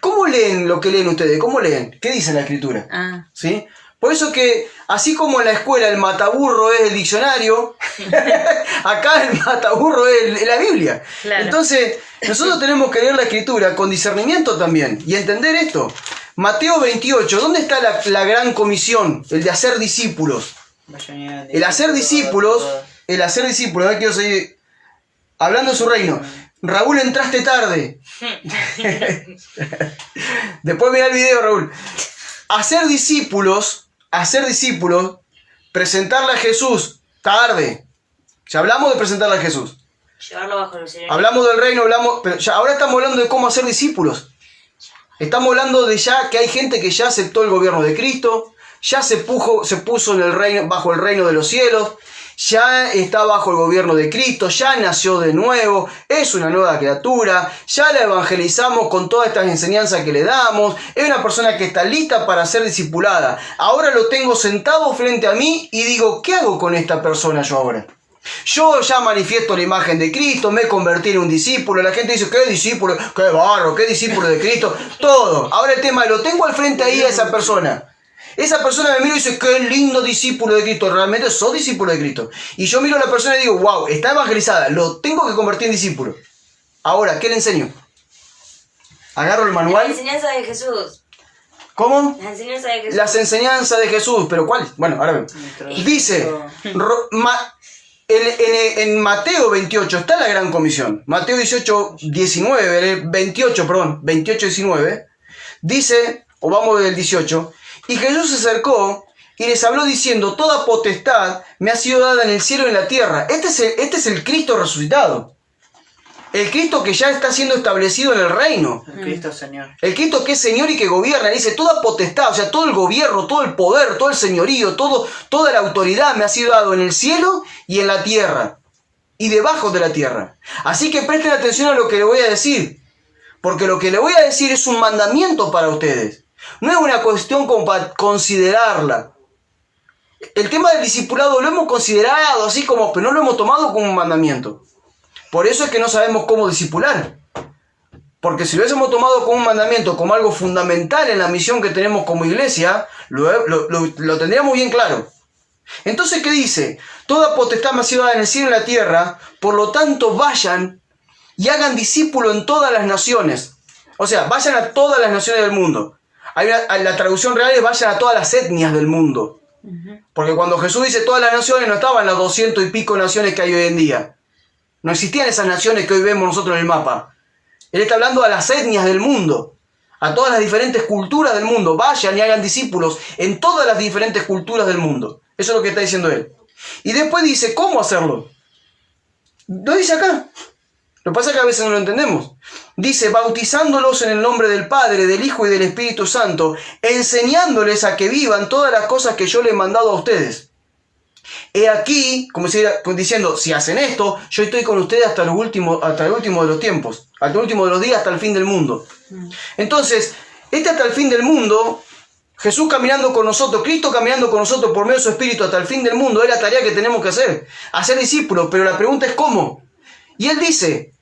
¿Cómo leen lo que leen ustedes? ¿Cómo leen? ¿Qué dice la Escritura? ¿Sí? Por eso que, así como en la escuela el mataburro es el diccionario, acá el mataburro es la Biblia. Claro. Entonces, nosotros tenemos que leer la Escritura con discernimiento también y entender esto. Mateo 28, ¿dónde está la gran comisión? El de hacer discípulos. El hacer discípulos, a ver, quiero seguir hablando de su reino. Raúl, entraste tarde. Después mira el video, Raúl. Hacer discípulos, presentarle a Jesús tarde. Ya hablamos de presentarle a Jesús. Llevarlo bajo el Señor. Hablamos del reino, pero ahora estamos hablando de cómo hacer discípulos. Estamos hablando de ya que hay gente que ya aceptó el gobierno de Cristo, ya se puso en el reino, bajo el reino de los cielos. Ya está bajo el gobierno de Cristo, ya nació de nuevo, es una nueva criatura, ya la evangelizamos con todas estas enseñanzas que le damos, es una persona que está lista para ser discipulada. Ahora lo tengo sentado frente a mí y digo, ¿qué hago con esta persona yo ahora? Yo ya manifiesto la imagen de Cristo, me convertí en un discípulo, la gente dice, ¿qué discípulo? ¿Qué barro? ¿Qué discípulo de Cristo? Todo. Ahora el tema, lo tengo al frente ahí a esa persona. Esa persona me mira y dice, qué lindo discípulo de Cristo, realmente sos discípulo de Cristo. Y yo miro a la persona y digo, wow, está evangelizada, lo tengo que convertir en discípulo. Ahora, ¿qué le enseño? agarro el La manual. enseñanza de Jesús. ¿Cómo? La enseñanza de Jesús. Las enseñanzas de Jesús, pero ¿cuál? Bueno, ahora vemos. Dice, en Mateo 28 está la gran comisión. Mateo 28, 19. Dice, o vamos del 18, y Jesús se acercó y les habló diciendo, toda potestad me ha sido dada en el cielo y en la tierra. Este es el Cristo resucitado. El Cristo que ya está siendo establecido en el reino. El Cristo Señor. El Cristo que es Señor y que gobierna. Dice, toda potestad, o sea, todo el gobierno, todo el poder, todo el señorío, toda la autoridad me ha sido dado en el cielo y en la tierra. Y debajo de la tierra. Así que presten atención a lo que le voy a decir. Porque lo que le voy a decir es un mandamiento para ustedes. No es una cuestión como para considerarla. El tema del discipulado lo hemos considerado así como, pero no lo hemos tomado como un mandamiento. Por eso es que no sabemos cómo discipular. Porque si lo hubiésemos tomado como un mandamiento, como algo fundamental en la misión que tenemos como iglesia, lo tendríamos bien claro. Entonces, ¿qué dice? Toda potestad me ha sido dada en el cielo y en la tierra, por lo tanto vayan y hagan discípulo en todas las naciones. O sea, vayan a todas las naciones del mundo. La traducción real es vayan a todas las etnias del mundo. Porque cuando Jesús dice todas las naciones, no estaban las 200 y pico naciones que hay hoy en día. No existían esas naciones que hoy vemos nosotros en el mapa. Él está hablando a las etnias del mundo, a todas las diferentes culturas del mundo. Vayan y hagan discípulos en todas las diferentes culturas del mundo. Eso es lo que está diciendo él. Y después dice, ¿cómo hacerlo? Lo dice acá. Lo que pasa es que a veces no lo entendemos. Dice, bautizándolos en el nombre del Padre, del Hijo y del Espíritu Santo, enseñándoles a que vivan todas las cosas que yo les he mandado a ustedes. He aquí, como diciendo, si hacen esto, yo estoy con ustedes hasta el último de los tiempos, hasta el último de los días, hasta el fin del mundo. Entonces, hasta el fin del mundo, Jesús caminando con nosotros, Cristo caminando con nosotros por medio de su Espíritu hasta el fin del mundo, es la tarea que tenemos que hacer discípulos, pero la pregunta es ¿cómo? Y él dice,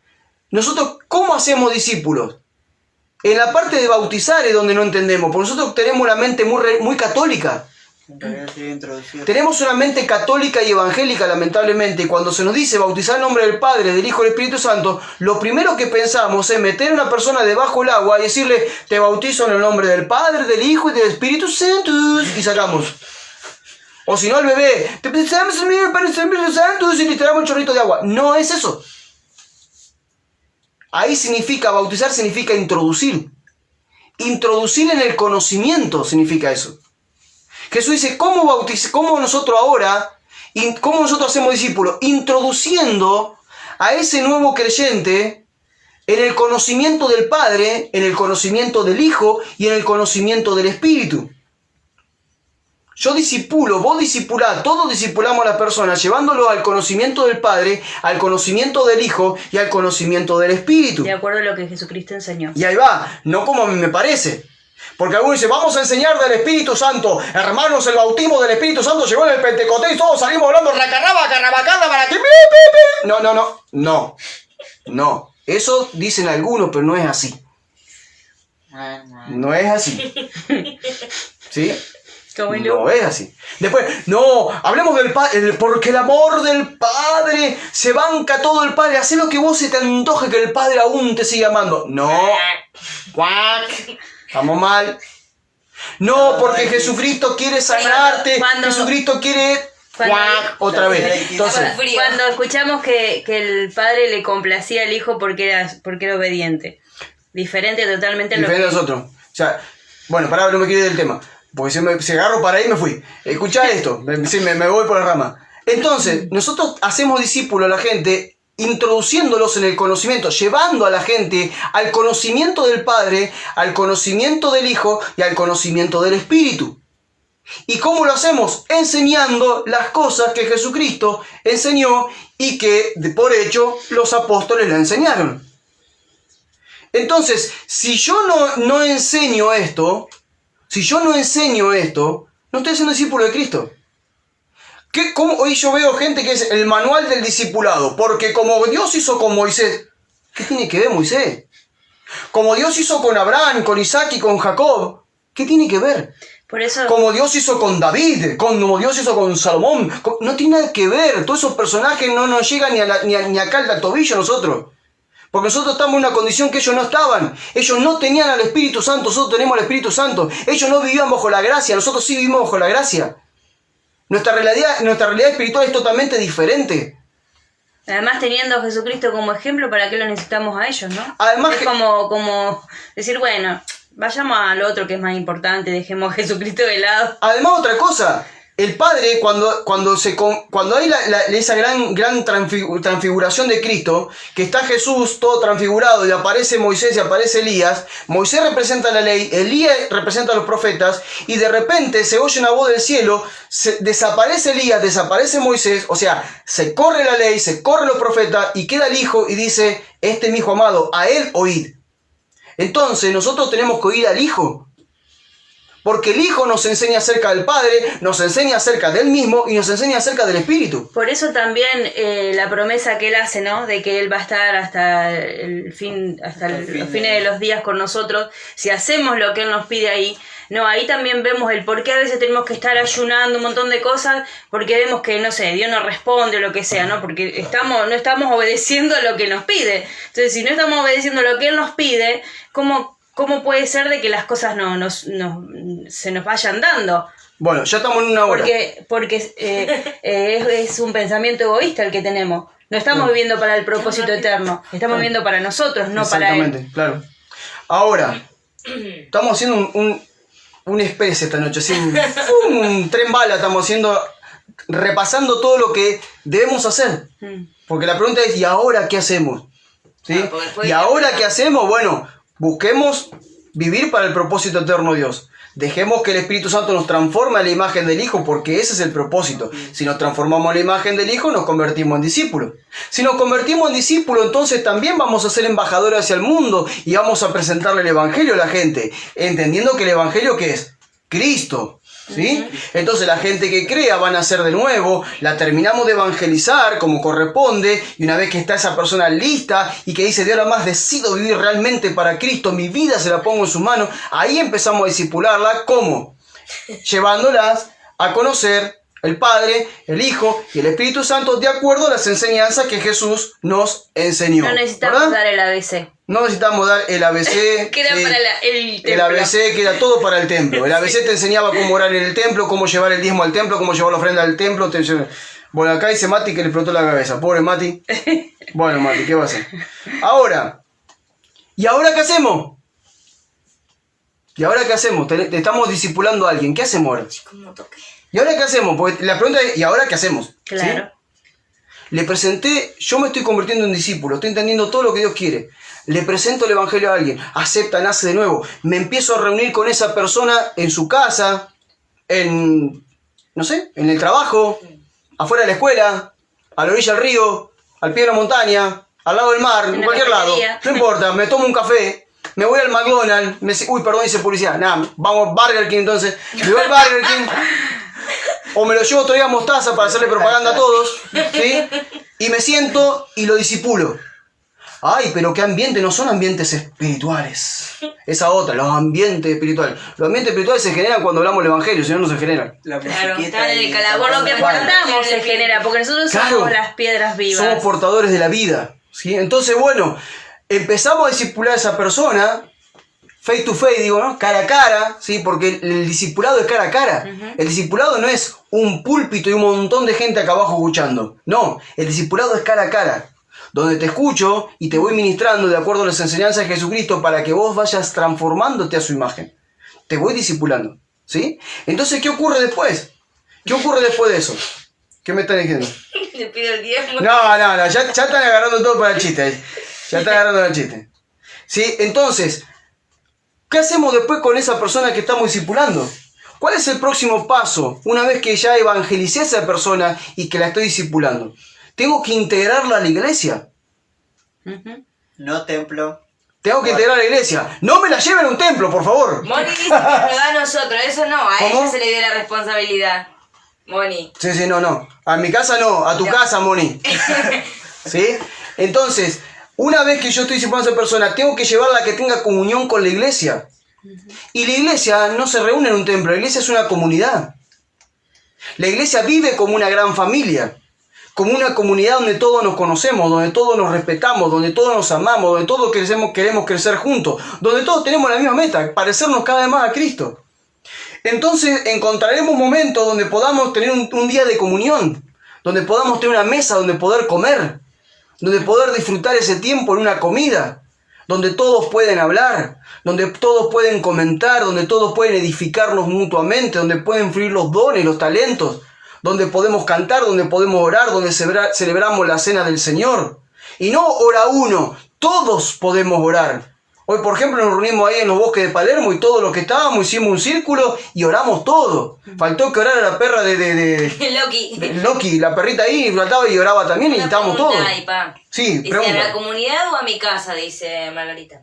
nosotros, ¿cómo hacemos discípulos? En la parte de bautizar es donde no entendemos, porque nosotros tenemos una mente muy católica. Tenemos una mente católica y evangélica, lamentablemente, y cuando se nos dice bautizar en nombre del Padre, del Hijo y del Espíritu Santo, lo primero que pensamos es meter a una persona debajo del agua y decirle, te bautizo en el nombre del Padre, del Hijo y del Espíritu Santo, y sacamos. O si no, el bebé, te pensamos en el Padre, del Espíritu Santo, y le tiramos un chorrito de agua. No es eso. Ahí bautizar significa introducir. Introducir en el conocimiento significa eso. Jesús dice, ¿cómo nosotros hacemos discípulos? Introduciendo a ese nuevo creyente en el conocimiento del Padre, en el conocimiento del Hijo y en el conocimiento del Espíritu. Yo discipulo, vos discipulás, todos discipulamos a las personas, llevándolo al conocimiento del Padre, al conocimiento del Hijo y al conocimiento del Espíritu. De acuerdo a lo que Jesucristo enseñó. Y ahí va, no como a mí me parece. Porque algunos dicen, vamos a enseñar del Espíritu Santo. Hermanos, el bautismo del Espíritu Santo llegó en el Pentecostés y todos salimos hablando racarraba, carrabacanda, para que... No. Eso dicen algunos, pero no es así. No es así. ¿Sí? No es así. Después, no, hablemos del Padre, porque el amor del Padre se banca todo el Padre. Hacé lo que vos se te antoje que el Padre aún te siga amando. No. Estamos mal. No, porque Jesucristo quiere sanarte. Jesucristo quiere... Otra vez. Entonces, cuando escuchamos que el Padre le complacía al Hijo porque era obediente. Diferente totalmente a lo que... Diferente a nosotros. O sea, bueno, pará, no me quiero ir del tema. Porque si agarro para ahí me fui. Escuchá esto, me voy por la rama. Entonces, nosotros hacemos discípulos a la gente introduciéndolos en el conocimiento, llevando a la gente al conocimiento del Padre, al conocimiento del Hijo y al conocimiento del Espíritu. ¿Y cómo lo hacemos? Enseñando las cosas que Jesucristo enseñó y que, por hecho, los apóstoles le enseñaron. Entonces, si yo no enseño esto, no estoy siendo discípulo de Cristo. Hoy yo veo gente que es el manual del discipulado, porque como Dios hizo con Moisés, ¿qué tiene que ver Moisés? Como Dios hizo con Abraham, con Isaac y con Jacob, ¿qué tiene que ver? Por eso... Como Dios hizo con David, como Dios hizo con Salomón, no tiene nada que ver. Todos esos personajes no nos llegan ni acá al tobillo a nosotros. Porque nosotros estamos en una condición que ellos no estaban. Ellos no tenían al Espíritu Santo, nosotros tenemos al Espíritu Santo. Ellos no vivían bajo la gracia, nosotros sí vivimos bajo la gracia. Nuestra realidad espiritual es totalmente diferente. Además, teniendo a Jesucristo como ejemplo, ¿para qué lo necesitamos a ellos, no? Además es como decir, bueno, vayamos al otro que es más importante, dejemos a Jesucristo de lado. Además, otra cosa, el Padre, cuando hay esa gran transfiguración de Cristo, que está Jesús todo transfigurado y aparece Moisés y aparece Elías, Moisés representa la ley, Elías representa a los profetas, y de repente se oye una voz del cielo, desaparece Elías, desaparece Moisés, o sea, se corre la ley, se corren los profetas, y queda el Hijo y dice, este es mi Hijo amado, a él oíd. Entonces nosotros tenemos que oír al Hijo. Porque el Hijo nos enseña acerca del Padre, nos enseña acerca del mismo y nos enseña acerca del Espíritu. Por eso también la promesa que Él hace, ¿no? De que Él va a estar hasta los fines de los días con nosotros. Si hacemos lo que Él nos pide ahí, no, ahí también vemos el por qué a veces tenemos que estar ayunando un montón de cosas, porque vemos que, no sé, Dios nos responde o lo que sea, ¿no? Porque no estamos obedeciendo lo que nos pide. Entonces, si no estamos obedeciendo lo que Él nos pide, ¿cómo puede ser de que las cosas se nos vayan dando? Bueno, ya estamos en una hora. Porque es un pensamiento egoísta el que tenemos. No estamos viviendo para el propósito eterno. Estamos viviendo para nosotros, no para Él. Exactamente, claro. Ahora, estamos haciendo un express esta noche. Así, un tren bala estamos haciendo, repasando todo lo que debemos hacer. Porque la pregunta es, ¿y ahora qué hacemos? ¿Sí? ¿Y ahora qué hacemos? Bueno, busquemos vivir para el propósito eterno de Dios. Dejemos que el Espíritu Santo nos transforme a la imagen del Hijo, porque ese es el propósito. Si nos transformamos a la imagen del Hijo, nos convertimos en discípulos. Si nos convertimos en discípulos, entonces también vamos a ser embajadores hacia el mundo y vamos a presentarle el Evangelio a la gente, entendiendo que el Evangelio, ¿qué es? Cristo. ¿Sí? Entonces la gente que crea va a nacer de nuevo, la terminamos de evangelizar como corresponde, y una vez que está esa persona lista y que dice, de ahora más decido vivir realmente para Cristo, mi vida se la pongo en sus manos, ahí empezamos a discipularla. ¿Cómo? Llevándolas a conocer el Padre, el Hijo y el Espíritu Santo de acuerdo a las enseñanzas que Jesús nos enseñó. No necesitamos dar el ABC. No necesitamos dar el ABC. Queda para el templo. El ABC queda todo para el templo. El ABC te enseñaba cómo orar en el templo, cómo llevar el diezmo al templo, cómo llevar la ofrenda al templo. Bueno, acá dice Mati que le explotó la cabeza. Pobre Mati. Bueno, Mati, ¿qué va a hacer? Ahora, ¿y ahora qué hacemos? ¿Y ahora qué hacemos? Te estamos discipulando a alguien. ¿Qué hacemos ahora? ¿Y ahora qué hacemos? Porque la pregunta es, ¿y ahora qué hacemos? Claro. ¿Sí? Le presenté, yo me estoy convirtiendo en discípulo, estoy entendiendo todo lo que Dios quiere. Le presento el Evangelio a alguien, acepta, nace de nuevo. Me empiezo a reunir con esa persona en su casa, en el trabajo, afuera de la escuela, a la orilla del río, al pie de la montaña, al lado del mar, en cualquier lado. No importa, me tomo un café, me voy al McDonald's, dice publicidad. Nada, vamos al Burger King entonces. Me voy al Burger King. O me lo llevo otro día a Mostaza para hacerle propaganda a todos, ¿sí? Y me siento y lo disipulo. Ay, pero qué ambiente, no son ambientes espirituales. Esa otra, los ambientes espirituales. Los ambientes espirituales se generan cuando hablamos del Evangelio, si no, no se generan. Claro, está en el calabor, lo que portamos se genera, porque nosotros somos las piedras vivas. Somos portadores de la vida, ¿sí? Entonces, bueno, empezamos a discipular a esa persona, face to face, digo, ¿no? Cara a cara, ¿sí? Porque el discipulado es cara a cara. El discipulado no es un púlpito y un montón de gente acá abajo escuchando. No, el discipulado es cara a cara, donde te escucho y te voy ministrando de acuerdo a las enseñanzas de Jesucristo para que vos vayas transformándote a su imagen. Te voy discipulando, ¿sí? Entonces, ¿qué ocurre después? ¿Qué ocurre después de eso? ¿Qué me están diciendo? Le pido el diezmo. No, ya están agarrando todo para el chiste. Ya están agarrando el chiste. ¿Sí? Entonces, ¿qué hacemos después con esa persona que estamos discipulando? ¿Cuál es el próximo paso una vez que ya evangelicé a esa persona y que la estoy discipulando? Tengo que integrarla a la iglesia. No templo. Tengo que integrar a la iglesia. No me la lleven a un templo, por favor. Moni dice que nos da a nosotros, eso no, a ¿Cómo? ella se le dio la responsabilidad. Moni. Sí, no. A mi casa no, a tu casa, Moni. ¿Sí? Entonces, una vez que yo estoy discipulando a esa persona, tengo que llevarla a que tenga comunión con la iglesia. Y la iglesia no se reúne en un templo, la iglesia es una comunidad. La iglesia vive como una gran familia. como una comunidad donde todos nos conocemos, donde todos nos respetamos, donde todos nos amamos, donde todos queremos crecer juntos, donde todos tenemos la misma meta, parecernos cada vez más a Cristo. Entonces encontraremos momentos donde podamos tener un día de comunión, donde podamos tener una mesa donde poder comer, donde poder disfrutar ese tiempo en una comida, donde todos pueden hablar, donde todos pueden comentar, donde todos pueden edificarnos mutuamente, donde pueden fluir los dones, los talentos, donde podemos cantar, donde podemos orar, donde celebramos la cena del Señor. Y no ora uno, todos podemos orar. Hoy, por ejemplo, nos reunimos ahí en los bosques de Palermo y todos los que estábamos hicimos un círculo y oramos todos. Faltó que orara la perra de Loki, la perrita ahí, faltaba y oraba también y estábamos todos. Sí, dice, ¿a la comunidad o a mi casa? Dice Margarita.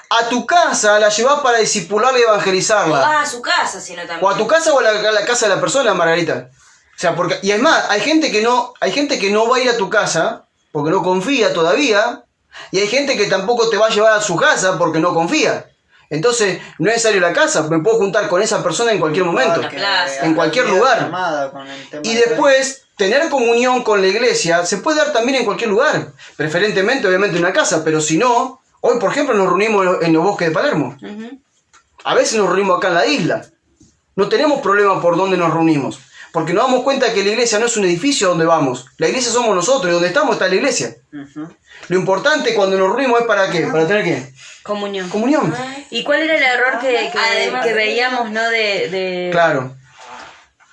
A tu casa la llevás para discipularla y evangelizarla. O vas a su casa, sino también. O a tu casa o a la casa de la persona, Margarita. O sea, porque, y es más, hay gente que no va a ir a tu casa porque no confía todavía. Y hay gente que tampoco te va a llevar a su casa porque no confía. Entonces, no es necesario la casa, me puedo juntar con esa persona en cualquier momento, en cualquier lugar. Y después, tener comunión con la iglesia se puede dar también en cualquier lugar. Preferentemente, obviamente, en una casa, pero si no, hoy, por ejemplo, nos reunimos en los bosques de Palermo. A veces nos reunimos acá en la isla. No tenemos problema por dónde nos reunimos. Porque nos damos cuenta que la iglesia no es un edificio donde vamos. La iglesia somos nosotros y donde estamos está la iglesia. Lo importante cuando nos reunimos es ¿para qué? ¿Para tener qué? Comunión. Comunión. ¿Y cuál era el error que veíamos, no? Claro.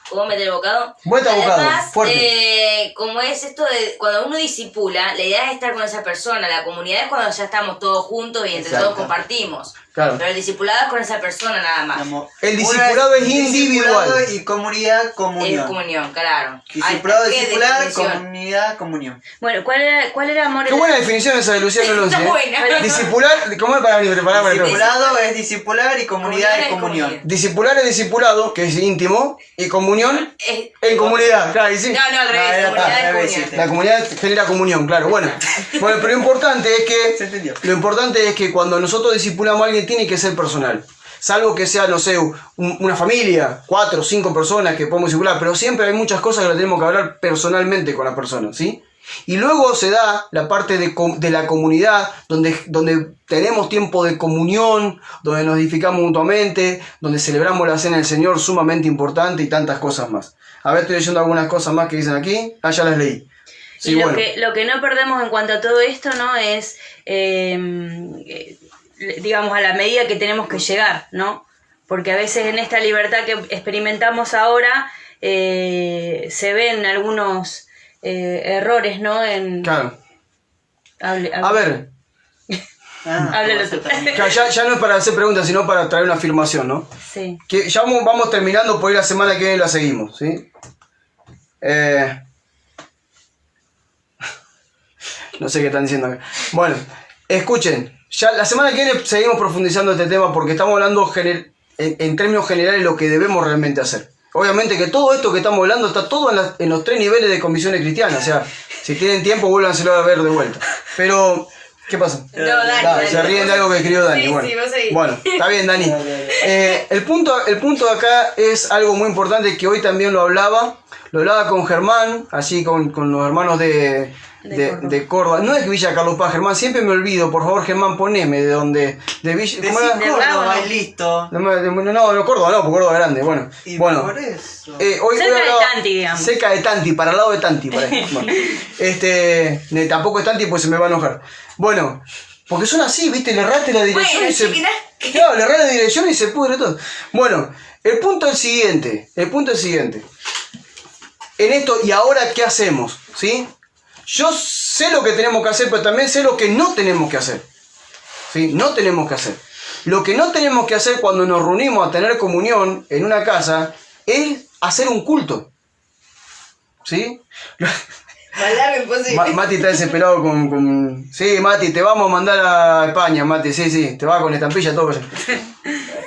¿Puedo meter el bocado? Vuelta bocado, Además, fuerte. como es esto de cuando uno disipula, la idea es estar con esa persona. La comunidad es cuando ya estamos todos juntos y entre todos compartimos. Claro. Pero el discipulado es con esa persona nada más. El discipulado es individual. Y comunidad, comunión. Es comunión, claro. Discipulado, Ay, ¿qué discipular, definición? comunidad, comunión. Bueno, ¿cuál era amor? Qué buena definición esa de Luciano Alonso. Está buena. Discipular, ¿cómo es para preparar para Discipulado es discipular y comunidad es comunión. Discipular es discipulado, que es íntimo, y comunión en comunidad. Claro, y sí. No, al revés, comunidad es comunión. La comunidad genera comunión, claro. Bueno, pero lo importante Se entendió. es que cuando nosotros discipulamos a alguien tiene que ser personal. Salvo que sea, no sé, una familia, 4 o 5 personas que podemos discipular, pero siempre hay muchas cosas que las tenemos que hablar personalmente con la persona, ¿sí? Y luego se da la parte de la comunidad, donde tenemos tiempo de comunión, donde nos edificamos mutuamente, donde celebramos la cena del Señor, sumamente importante, y tantas cosas más. A ver, estoy leyendo algunas cosas más que dicen aquí. Ah, ya las leí. Sí, y bueno. lo que no perdemos en cuanto a todo esto, ¿no? Es, digamos, a la medida que tenemos que llegar, ¿no? Porque a veces en esta libertad que experimentamos ahora se ven algunos errores, ¿no? Claro. Hable. A ver, Háblalo tú. ya no es para hacer preguntas, sino para traer una afirmación, ¿no? Sí. Que ya vamos terminando, por ahí la semana que viene la seguimos, ¿sí? No sé qué están diciendo acá. Bueno, escuchen, ya la semana que viene seguimos profundizando este tema porque estamos hablando en términos generales lo que debemos realmente hacer. Obviamente que todo esto que estamos hablando está todo en los 3 niveles de convicciones cristianas, o sea, si tienen tiempo vuélvanselo a ver de vuelta. Pero, ¿qué pasa? No, Dani. Se ríen de algo que escribió Dani. Sí, bueno. sí, vos seguís. Bueno, está bien, Dani. El punto de acá es algo muy importante que hoy también lo hablaba con Germán, así con los hermanos de Córdoba. No es Villa Carlos Paz, Germán, siempre me olvido. Por favor, Germán, poneme de donde. De Villa. ¿Cómo era? Córdoba, y listo. No, Córdoba no, porque Córdoba es grande. Bueno, Y bueno. por eso. Hoy Cerca de hablaba- Tanti, digamos. Cerca de Tanti, para el lado de Tanti. Bueno, tampoco es Tanti, pues se me va a enojar. Bueno, porque son así, ¿viste? Le erraste la dirección Bueno, y se. chiquita. Claro, le erré la dirección y se pudre todo. Bueno, el punto es el siguiente. En esto, ¿y ahora qué hacemos? ¿Sí? Yo sé lo que tenemos que hacer, pero también sé lo que no tenemos que hacer. ¿Sí? No tenemos que hacer. Lo que no tenemos que hacer cuando nos reunimos a tener comunión en una casa es hacer un culto. ¿Sí? Mati está desesperado con... Sí, Mati, te vamos a mandar a España, Mati. Sí, te va con estampilla, todo.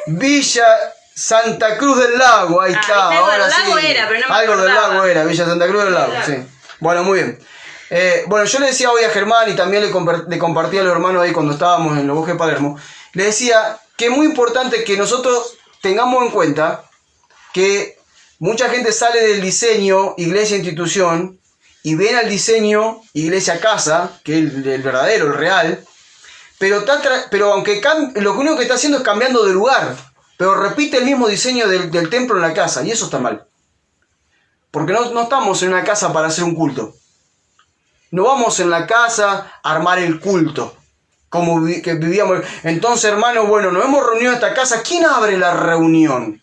Villa Santa Cruz del Lago, ahí está. Algo Ahora del Lago sí. era, pero no me Algo del acordaba. Lago era, Villa Santa Cruz del Lago, sí. Bueno, muy bien. Bueno, yo le decía hoy a Germán y también le compartí a los hermanos ahí cuando estábamos en los bosques de Palermo, le decía que es muy importante que nosotros tengamos en cuenta que mucha gente sale del diseño, iglesia, institución, y ven al diseño iglesia casa, que es el verdadero, el real, pero aunque lo único que está haciendo es cambiando de lugar, pero repite el mismo diseño del templo en la casa, y eso está mal. Porque no estamos en una casa para hacer un culto. No vamos en la casa a armar el culto, como que vivíamos. Entonces, hermanos, bueno, nos hemos reunido en esta casa. ¿Quién abre la reunión?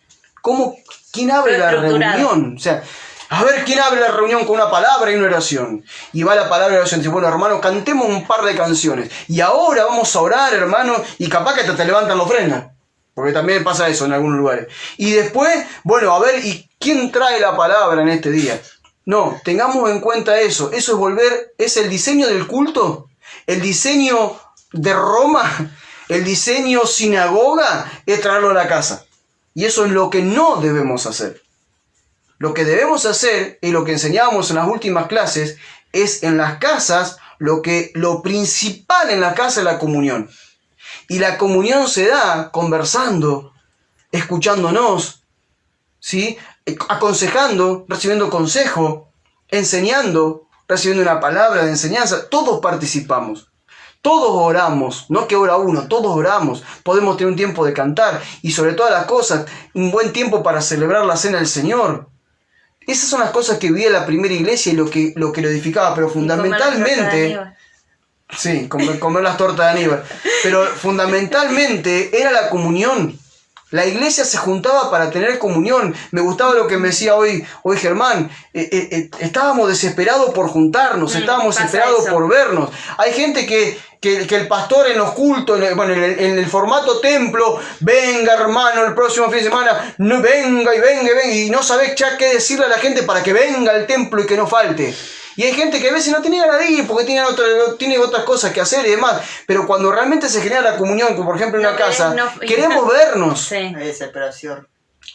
¿Quién abre la reunión? O sea, a ver, ¿quién abre la reunión con una palabra y una oración? Y va la palabra y la oración. Dice, bueno, hermano, cantemos un par de canciones. Y ahora vamos a orar, hermano, y capaz que te levantan la ofrenda. Porque también pasa eso en algunos lugares. Y después, bueno, a ver, ¿y quién trae la palabra en este día? No, tengamos en cuenta eso. Eso es el diseño del culto, el diseño de Roma, el diseño sinagoga, es traerlo a la casa. Y eso es lo que no debemos hacer. Lo que debemos hacer, y lo que enseñábamos en las últimas clases, es en las casas, lo principal en la casa es la comunión. Y la comunión se da conversando, escuchándonos, ¿sí? Aconsejando, recibiendo consejo, enseñando, recibiendo una palabra de enseñanza. Todos participamos, todos oramos, no que ora uno, todos oramos. Podemos tener un tiempo de cantar y sobre todas las cosas, un buen tiempo para celebrar la cena del Señor. Esas son las cosas que vivía la primera iglesia y lo que lo edificaba, pero fundamentalmente... Sí, comer las tortas de Aníbal. Pero fundamentalmente era la comunión. La iglesia se juntaba para tener comunión. Me gustaba lo que me decía hoy Germán. Estábamos desesperados por juntarnos, estábamos desesperados por vernos. Hay gente que el pastor en los cultos, en el formato templo, venga hermano el próximo fin de semana, no, venga, y no sabés ya qué decirle a la gente para que venga al templo y que no falte. Y hay gente que a veces no tenía ganas de ir porque tiene otras cosas que hacer y demás. Pero cuando realmente se genera la comunión, como por ejemplo en una casa, queremos vernos. Sí. Hay desesperación.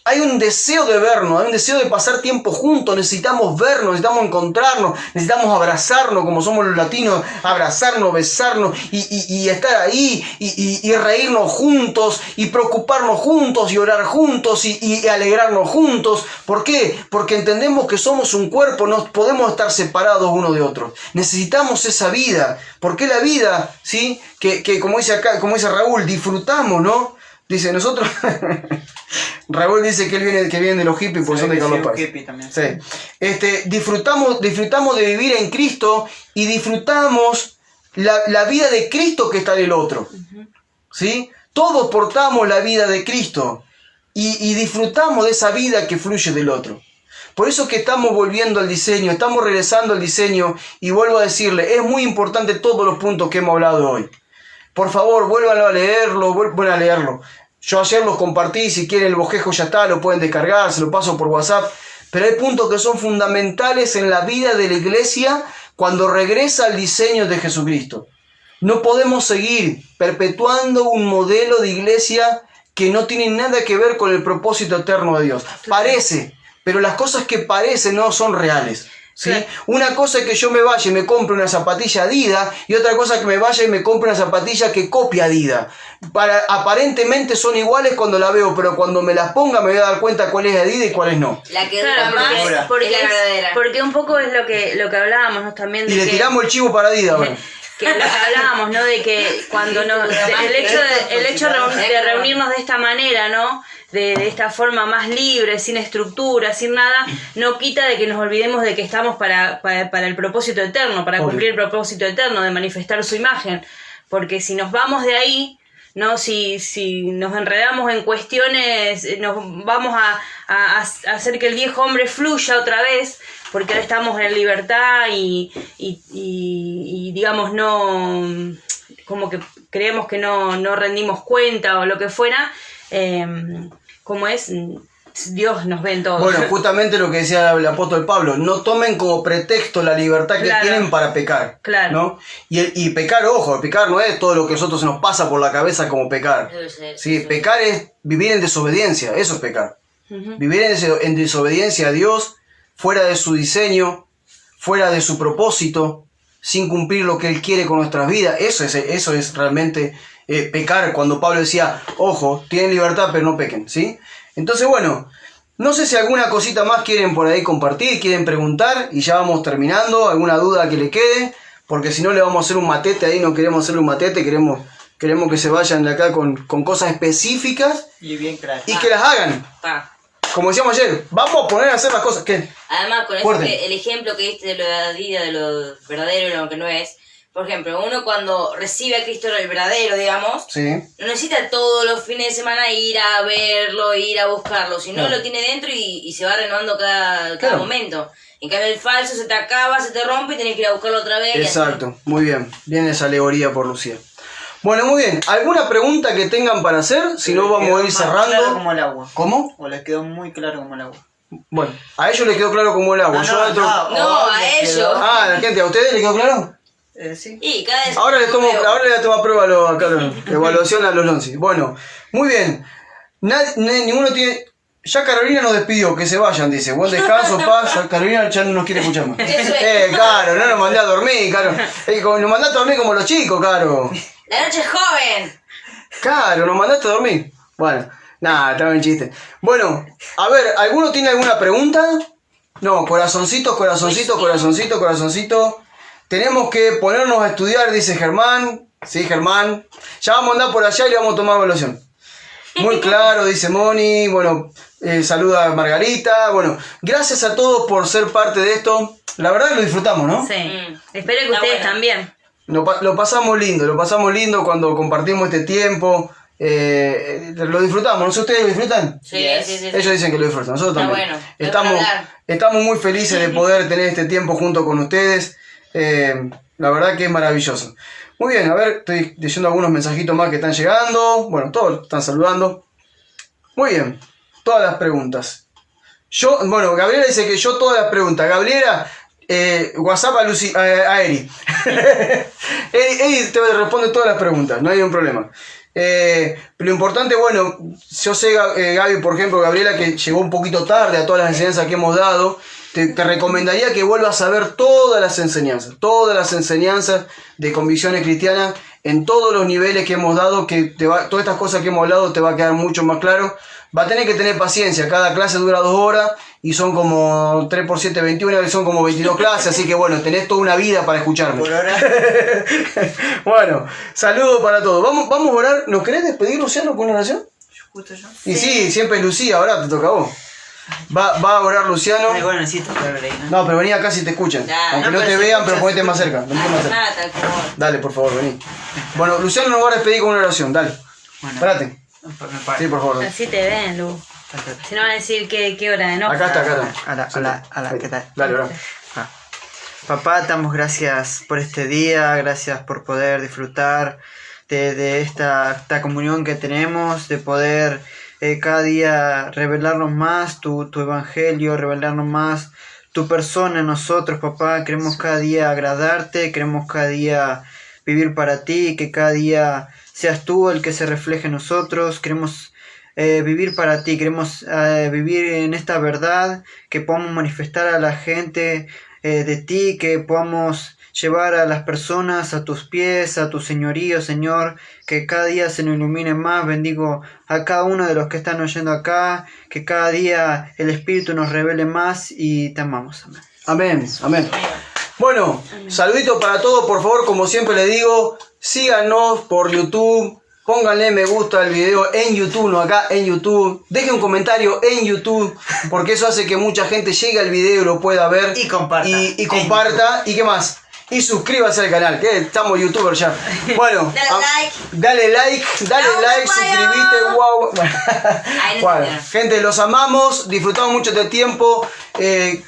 Hay un deseo de vernos, hay un deseo de pasar tiempo juntos, necesitamos vernos, necesitamos encontrarnos, necesitamos abrazarnos como somos los latinos, abrazarnos, besarnos y estar ahí y reírnos juntos y preocuparnos juntos y orar juntos y alegrarnos juntos. ¿Por qué? Porque entendemos que somos un cuerpo, no podemos estar separados uno de otro. Necesitamos esa vida, porque la vida, ¿sí? Que como dice acá, como dice Raúl, disfrutamos, ¿no? Dice, nosotros... Raúl dice que él viene de los hippies porque son de Carlos Paz. Sí. Disfrutamos de vivir en Cristo y disfrutamos la vida de Cristo que está en el otro. ¿Sí? Todos portamos la vida de Cristo y disfrutamos de esa vida que fluye del otro. Por eso que estamos volviendo al diseño, estamos regresando al diseño y vuelvo a decirle, es muy importante todos los puntos que hemos hablado hoy. Por favor, vuelvan a leerlo. Yo ayer los compartí, si quieren el bosquejo ya está, lo pueden descargar, se lo paso por WhatsApp. Pero hay puntos que son fundamentales en la vida de la iglesia cuando regresa al diseño de Jesucristo. No podemos seguir perpetuando un modelo de iglesia que no tiene nada que ver con el propósito eterno de Dios. Parece, pero las cosas que parecen no son reales. ¿Sí? Claro. Una cosa es que yo me vaya y me compre una zapatilla Adidas y otra cosa es que me vaya y me compre una zapatilla que copia Adidas. Aparentemente son iguales cuando la veo, pero cuando me las ponga me voy a dar cuenta cuál es Adidas y cuál es no. La que dura más es la verdadera. Porque un poco es lo que hablábamos, ¿no? También de y le tiramos el chivo para Adidas ahora. Que lo que hablábamos, ¿no? De que cuando el hecho de reunirnos de esta manera, ¿no? De esta forma más libre, sin estructura, sin nada, no quita de que nos olvidemos de que estamos para el propósito eterno, para cumplir el propósito eterno, de manifestar su imagen. Porque si nos vamos de ahí, ¿no? Si nos enredamos en cuestiones, nos vamos a hacer que el viejo hombre fluya otra vez, porque ahora estamos en libertad y digamos no, como que creemos que no rendimos cuenta o lo que fuera, como es, Dios nos ve en todo. Bueno, justamente lo que decía el apóstol Pablo, no tomen como pretexto la libertad que tienen para pecar. Claro. ¿No? Y pecar, ojo, pecar no es todo lo que a nosotros se nos pasa por la cabeza como pecar. Sí, pecar es vivir en desobediencia, eso es pecar. Vivir en desobediencia a Dios, fuera de su diseño, fuera de su propósito, sin cumplir lo que Él quiere con nuestras vidas. Eso es realmente pecar, cuando Pablo decía, ojo, tienen libertad pero no pequen, ¿sí? Entonces, bueno, No sé si alguna cosita más quieren por ahí compartir, quieren preguntar y ya vamos terminando, alguna duda que le quede, porque si no le vamos a hacer un matete ahí, no queremos hacerle un matete, queremos que se vayan de acá con cosas específicas Y bien claro. y que las hagan. Pa. Como decíamos ayer, vamos a poner a hacer las cosas. ¿Qué? Además, con eso Fuerte. el ejemplo que diste de lo de la vida, de lo verdadero y lo que no es. Por ejemplo, uno cuando recibe a Cristo el verdadero, digamos, Sí. no necesita todos los fines de semana ir a verlo, ir a buscarlo, sino Claro. lo tiene dentro y se va renovando cada Claro. momento. En cambio, el falso se te acaba, se te rompe y tenés que ir a buscarlo otra vez. y así. Exacto, muy bien. Viene esa alegoría por Lucía. Bueno, muy bien. ¿Alguna pregunta que tengan para hacer? Si no, vamos a ir Claro cerrando. como el agua. ¿Cómo? O les quedó muy claro como el agua. Bueno, a ellos les quedó claro como el agua. Yo adentro- No, a les ellos. quedó- Ah, a la gente, ¿a ustedes les quedó claro? Sí. Y cada vez Ahora le tomo a prueba acá, Ah. evaluación a los Lonzi. Bueno, muy bien. Ninguno tiene. Ya Carolina nos despidió, que se vayan, dice. Buen descanso, paz. Ya Carolina ya no nos quiere escuchar más. Eso es. Caro, no nos mandé a dormir, Caro. Nos mandaste a dormir como los chicos, Caro. La noche es joven. Caro, nos mandaste a dormir. Bueno, nada, estaba en chiste. Bueno, a ver, ¿alguno tiene alguna pregunta? No, corazoncitos, corazoncitos, corazoncitos, corazoncitos. Tenemos que ponernos a estudiar, dice Germán. Sí, Germán. Ya vamos a andar por allá y le vamos a tomar evaluación. Muy claro, dice Moni. Bueno, saluda a Margarita. Bueno, gracias a todos por ser parte de esto. La verdad que lo disfrutamos, ¿no? Sí. Mm. Espero que Está ustedes bueno. también. Lo pasamos lindo cuando compartimos este tiempo. Lo disfrutamos, ¿no sé ustedes lo disfrutan? Sí, Yes. sí, sí. Ellos dicen que lo disfrutan, nosotros Está también. bueno, es para hablar. Estamos muy felices de poder tener este tiempo junto con ustedes. La verdad que es maravilloso. Muy bien, a ver, estoy leyendo algunos mensajitos más que están llegando. Bueno, todos están saludando. Muy bien, todas las preguntas. Gabriela dice que yo todas las preguntas. Gabriela, WhatsApp a Eri. Eri te responde todas las preguntas, no hay un problema. Lo importante, bueno, yo sé, Gaby, por ejemplo, Gabriela, que llegó un poquito tarde a todas las enseñanzas que hemos dado. Te recomendaría que vuelvas a ver todas las enseñanzas de convicciones cristianas en todos los niveles que hemos dado, que todas estas cosas que hemos hablado te va a quedar mucho más claro. Va a tener que tener paciencia, cada clase dura 2 horas y son como 3 por 7, 21, y son como 22 clases, así que bueno, tenés toda una vida para escucharme. Por ahora. Bueno, saludos para todos. Vamos a orar. ¿Nos querés despedir, Luciano, con una oración? Justo yo. Y sí, siempre es Lucía, ahora te toca a vos. Va a orar Luciano. Ay, bueno, necesito estar ahí, ¿no? No, pero vení acá si te escuchan. Ya, Aunque no, no te pero se vean, escucha, pero ponete se más cerca. Ponete más cerca. Nada, tal favor. Dale, por favor, vení. Bueno, Luciano nos va a despedir con una oración. Dale. Bueno, Espérate. me paro. Sí, por favor. Así te ven, Lu. Si no van a decir qué hora de no. Acá está, acá está. Hola, ¿qué tal? Dale, ora. Ah. Papá, te damos gracias por este día, gracias por poder disfrutar de esta comunión que tenemos, de poder cada día revelarnos más tu evangelio, revelarnos más tu persona en nosotros, papá. Queremos cada día agradarte, queremos cada día vivir para ti, que cada día seas tú el que se refleje en nosotros. Queremos vivir para ti, queremos vivir en esta verdad, que podamos manifestar a la gente de ti, que podamos llevar a las personas a tus pies, a tu señorío, Señor, que cada día se nos ilumine más. Bendigo a cada uno de los que están oyendo acá, que cada día el Espíritu nos revele más y te amamos. Amén. Amén, amén. Bueno, saluditos para todos, por favor, como siempre les digo, síganos por YouTube, pónganle me gusta al video en YouTube, no acá, en YouTube, dejen un comentario en YouTube, porque eso hace que mucha gente llegue al video y lo pueda ver. Y comparta. Y comparta, y qué más. Y suscríbase al canal, que estamos youtubers ya. Bueno, dale like, suscribite, wow. Ahí no Bueno, entendieron. gente, los amamos, disfrutamos mucho de tiempo.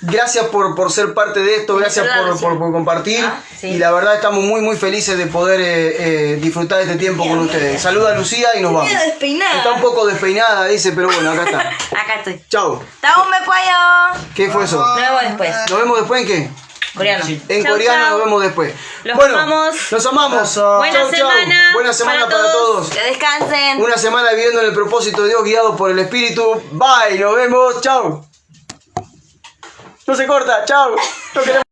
Gracias por ser parte de esto, gracias por compartir. Sí. Y la verdad estamos muy felices de poder disfrutar de este tiempo con ustedes. Saluda a Lucía y nos vamos. Queda despeinada. Está un poco despeinada, dice, pero bueno, acá está. Acá estoy. Chau. ¡Tao me pollo! ¿Qué fue eso? Nos vemos después. ¿Nos vemos después en qué? Coreano. En Chau, coreano chau. nos vemos después. Los amamos. Los amamos. Buena Chau, chau. semana Buena semana para para todos. todos. Que descansen. Una semana viviendo en el propósito de Dios, guiado por el Espíritu. Bye, nos vemos. Chau. No se corta. Chau. No queremos